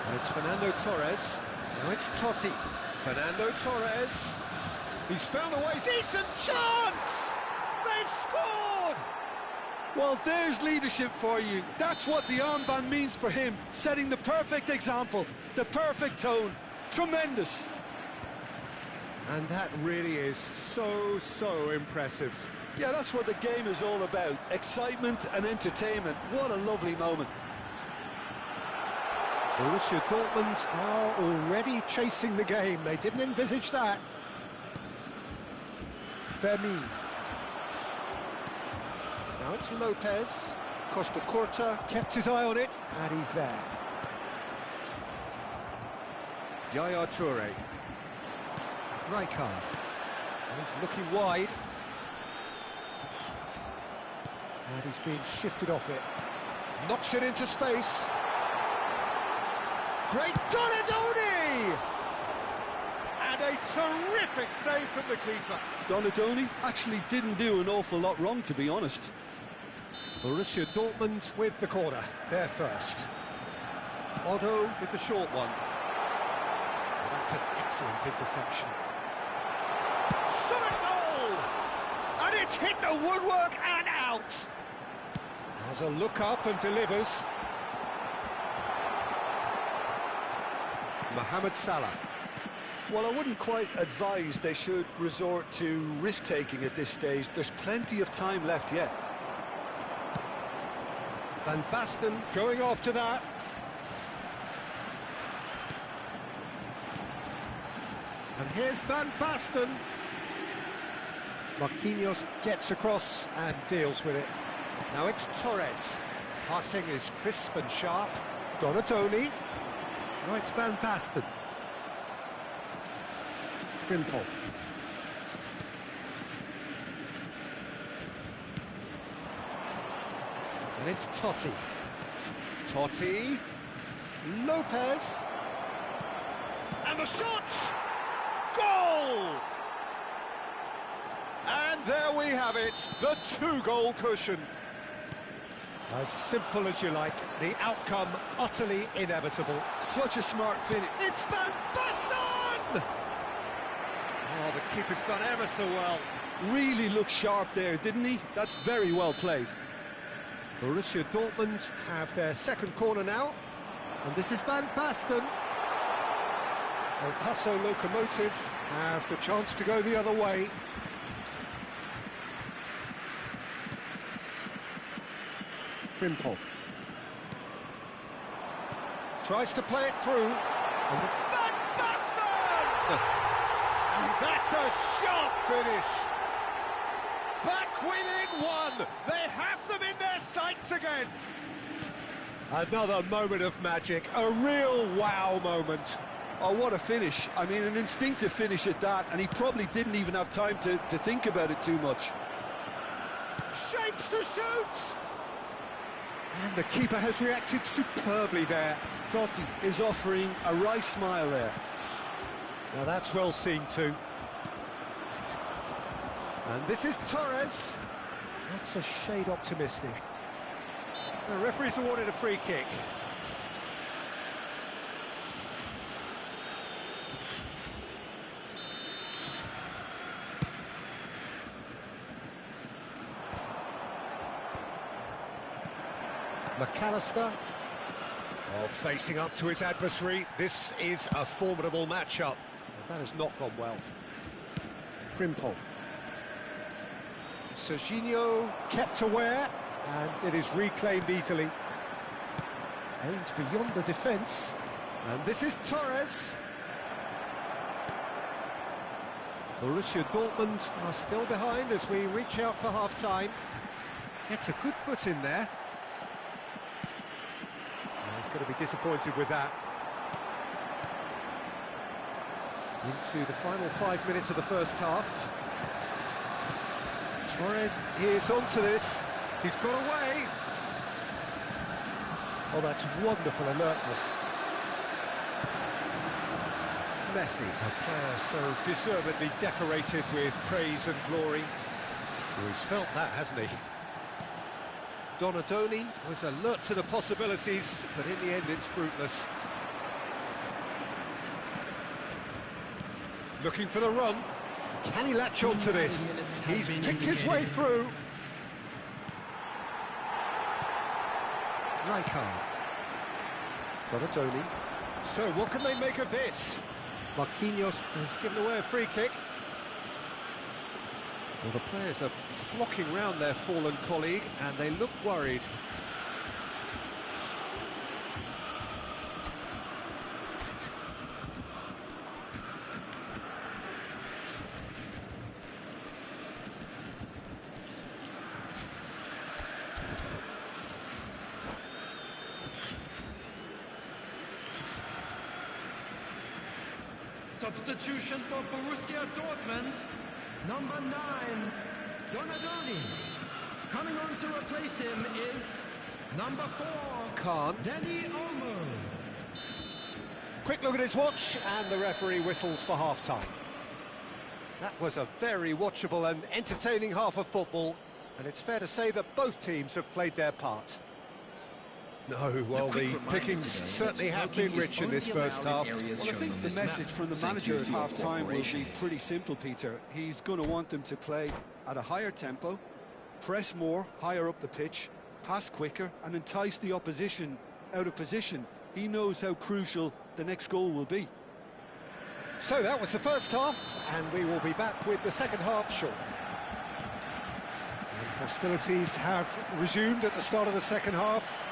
And it's Fernando Torres. Now it's Totti. Fernando Torres. He's found a way. Decent chance! They've scored! Well, there's leadership for you. That's what the armband means for him. Setting the perfect example, the perfect tone. Tremendous. And that really is so impressive. Yeah, that's what the game is all about. Excitement and entertainment. What a lovely moment. Borussia Dortmund are already chasing the game. They didn't envisage that. Vermeer. Now it's Lopez. Costa Curta kept his eye on it, and he's there. Yaya Toure. Rijkaard. He's looking wide. And he's being shifted off it. Knocks it into space. Great Donadoni! And a terrific save from the keeper. Donadoni actually didn't do an awful lot wrong, to be honest. Borussia Dortmund with the corner. They're first. Otto with the short one. Oh, that's an excellent interception. Shot at goal! And it's hit the woodwork and out. Has a look up and delivers. Mohamed Salah. Well, I wouldn't quite advise they should resort to risk-taking at this stage. There's plenty of time left yet. Van Basten going after that. And here's Van Basten. Marquinhos gets across and deals with it. Now it's Torres. Passing is crisp and sharp. Donadoni. Now it's Van Basten. Frimpong. And it's Totti. Totti. Lopez. And the shot! Goal! And there we have it, the two-goal cushion. As simple as you like, the outcome utterly inevitable. Such a smart finish. It's Van Basten! Oh, the keeper's done ever so well. Really looked sharp there, didn't he? That's very well played. Borussia Dortmund have their second corner now, and this is Van Basten. El Paso Locomotive have the chance to go the other way. Frimpong tries to play it through. And Van Basten! And that's a sharp finish. Back within one. They have them in their sights again. Another moment of magic, a real wow moment. Oh, what a finish. I mean, an instinctive finish at that, and he probably didn't even have time to think about it too much. Shapes to shoot! And the keeper has reacted superbly there. Totti is offering a wry smile there. Now that's well seen too. And this is Torres. That's a shade optimistic. The referee's awarded a free kick. McAllister. Oh, facing up to his adversary. This is a formidable matchup. That has not gone well. Frimpong. Serginho kept aware, and it is reclaimed easily. Aimed beyond the defence. And this is Torres. Borussia Dortmund are still behind as we reach out for half-time. Gets a good foot in there. He's going to be disappointed with that. Into the final 5 minutes of the first half. Torres is onto this. He's got away. Oh, that's wonderful alertness. Messi, a player so deservedly decorated with praise and glory. Oh, he's felt that, hasn't he? Donadoni was alert to the possibilities, but in the end it's fruitless. Looking for the run. Can he latch on to this? He's picked his way through. Rijkaard. Donadoni. So what can they make of this? Marquinhos has given away a free kick. Well, the players are flocking round their fallen colleague, and they look worried. Substitution for Borussia Dortmund. Number 9, Donadoni. Coming on to replace him is number 4, Khan. Dani Olmo. Quick look at his watch, and the referee whistles for half-time. That was a very watchable and entertaining half of football, and it's fair to say that both teams have played their part. No, well, the pickings certainly have been rich in this first half. Well, I think the message from the manager at half-time will be pretty simple, Peter. He's going to want them to play at a higher tempo, press more, higher up the pitch, pass quicker, and entice the opposition out of position. He knows how crucial the next goal will be. So that was the first half, and we will be back with the second half shortly. Hostilities have resumed at the start of the second half.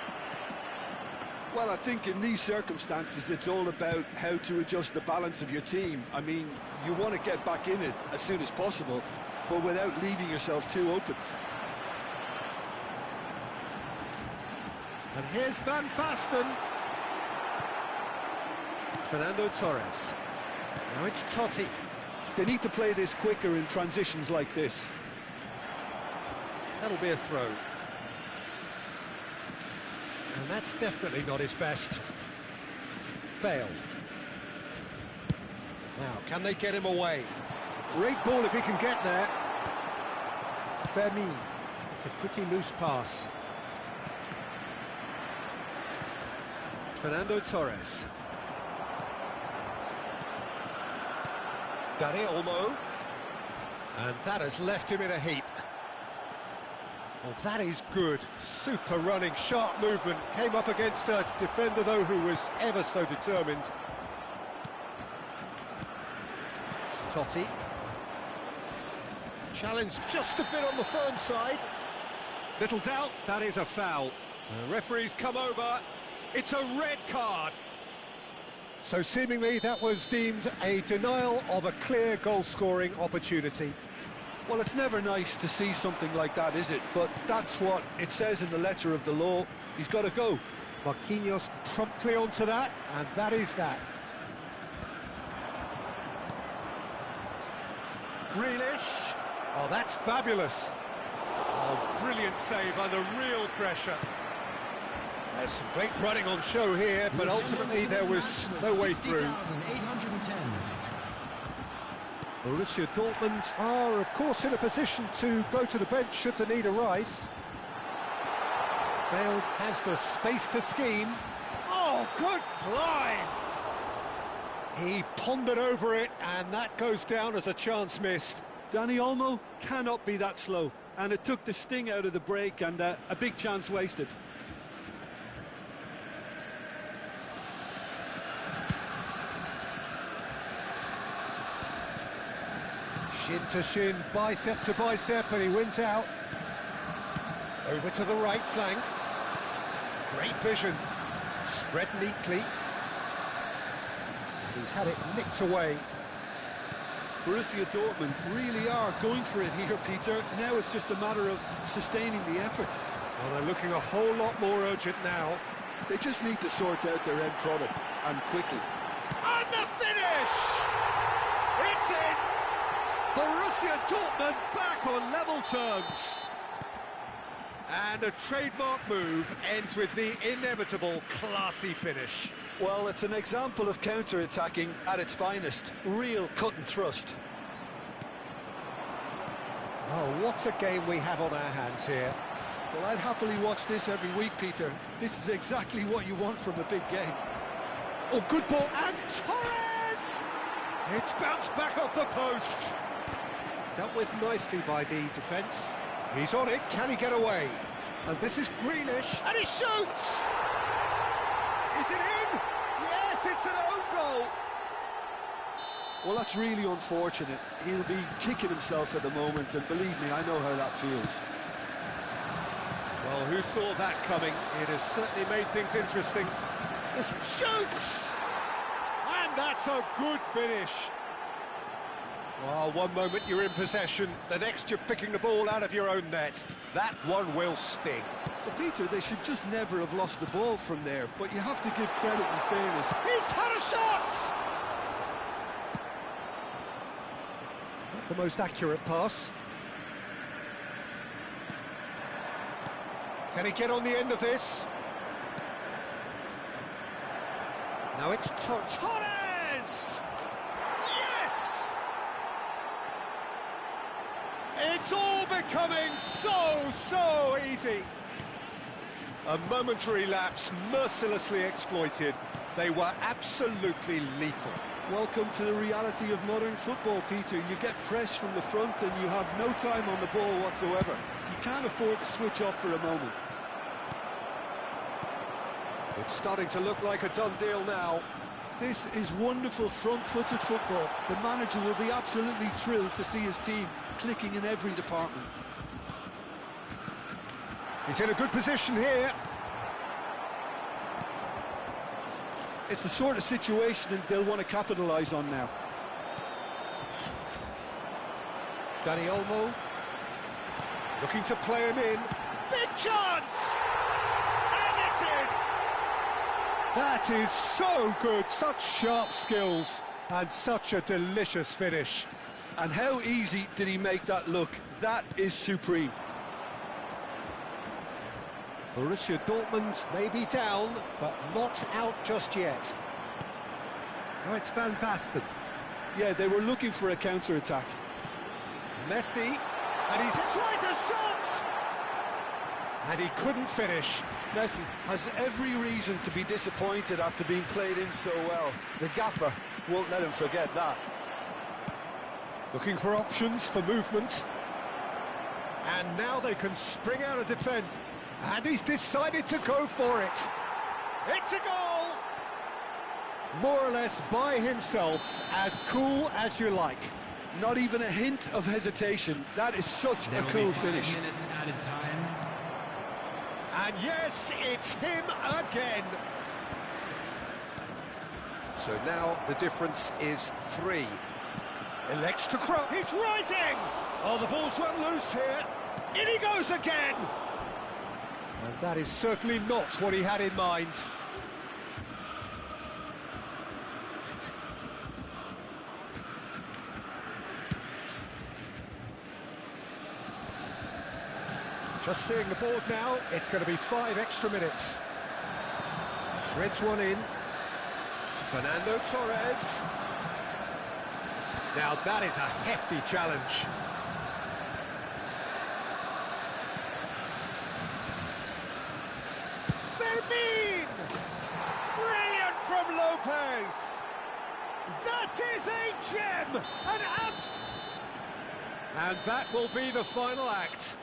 Well, I think in these circumstances, it's all about how to adjust the balance of your team. I mean, you want to get back in it as soon as possible, but without leaving yourself too open. And here's Van Basten. Fernando Torres. Now it's Totti. They need to play this quicker in transitions like this. That'll be a throw. And that's definitely not his best. Bale. Now, can they get him away? Great ball if he can get there. Fermin. It's a pretty loose pass. Fernando Torres. Dani Olmo. And that has left him in a heap. Well, that is good. Super running, sharp movement. Came up against a defender, though, who was ever so determined. Totti. Challenge just a bit on the firm side. Little doubt, that is a foul. The referee's come over. It's a red card. So seemingly that was deemed a denial of a clear goal-scoring opportunity. Well, it's never nice to see something like that, is it? But that's what it says in the letter of the law. He's got to go. Marquinhos promptly onto that, and that is that. Grealish. Oh, that's fabulous. Oh, brilliant save under real pressure. There's some great running on show here, but ultimately there was no way through. 60,810. Borussia Dortmund are, of course, in a position to go to the bench should the need arise. Bale has the space to scheme. Oh, good climb! He pondered over it, and that goes down as a chance missed. Dani Olmo cannot be that slow, and it took the sting out of the break and a big chance wasted. Shin to shin, bicep to bicep, and he wins out. Over to the right flank. Great vision. Spread neatly. He's had it nicked away. Borussia Dortmund really are going for it here, Peter. Now it's just a matter of sustaining the effort. Well, they're looking a whole lot more urgent now. They just need to sort out their end product, and quickly. And the finish! It's in! Borussia Dortmund back on level terms. And a trademark move ends with the inevitable classy finish. Well, it's an example of counter-attacking at its finest. Real cut and thrust. Oh, what a game we have on our hands here. Well, I'd happily watch this every week, Peter. This is exactly what you want from a big game. Oh, good ball. And Torres! It's bounced back off the post. Dealt with nicely by the defence. He's on it. Can he get away? And this is Grealish. And he shoots! Is it in? Yes, it's an own goal. Well, that's really unfortunate. He'll be kicking himself at the moment, and believe me, I know how that feels. Well, who saw that coming? It has certainly made things interesting. Listen, shoots! And that's a good finish. Well, one moment you're in possession, the next you're picking the ball out of your own net. That one will sting. Well, Peter, they should just never have lost the ball from there, but you have to give credit and fairness. He's had a shot! Not the most accurate pass. Can he get on the end of this? Now it's Torres! Yes! It's all becoming so easy. A momentary lapse mercilessly exploited. They were absolutely lethal. Welcome to the reality of modern football, Peter. You get press from the front and you have no time on the ball whatsoever. You can't afford to switch off for a moment. It's starting to look like a done deal now. This is wonderful front-footed football. The manager will be absolutely thrilled to see his team clicking in every department. He's in a good position here. It's the sort of situation that they'll want to capitalise on now. Dani Olmo looking to play him in. Big chance! And it's in! That is so good, such sharp skills and such a delicious finish. And how easy did he make that look? That is supreme. Borussia Dortmund may be down, but not out just yet. Now it's Van Basten. Yeah, they were looking for a counter-attack. Messi, and he tries a shot! And he couldn't finish. Messi has every reason to be disappointed after being played in so well. The gaffer won't let him forget that. Looking for options for movement. And now they can spring out of defence. And he's decided to go for it. It's a goal! More or less by himself, as cool as you like. Not even a hint of hesitation. That is such a cool finish. Minutes added time. And yes, it's him again. So now the difference is 3. Elects to cross. He's rising! Oh, the ball's run loose here. In he goes again! And that is certainly not what he had in mind. Just seeing the board now, it's going to be 5 extra minutes. Threads one in. Fernando Torres. Now that is a hefty challenge. Fermin! Brilliant from Lopez! That is a gem! An abs... And that will be the final act.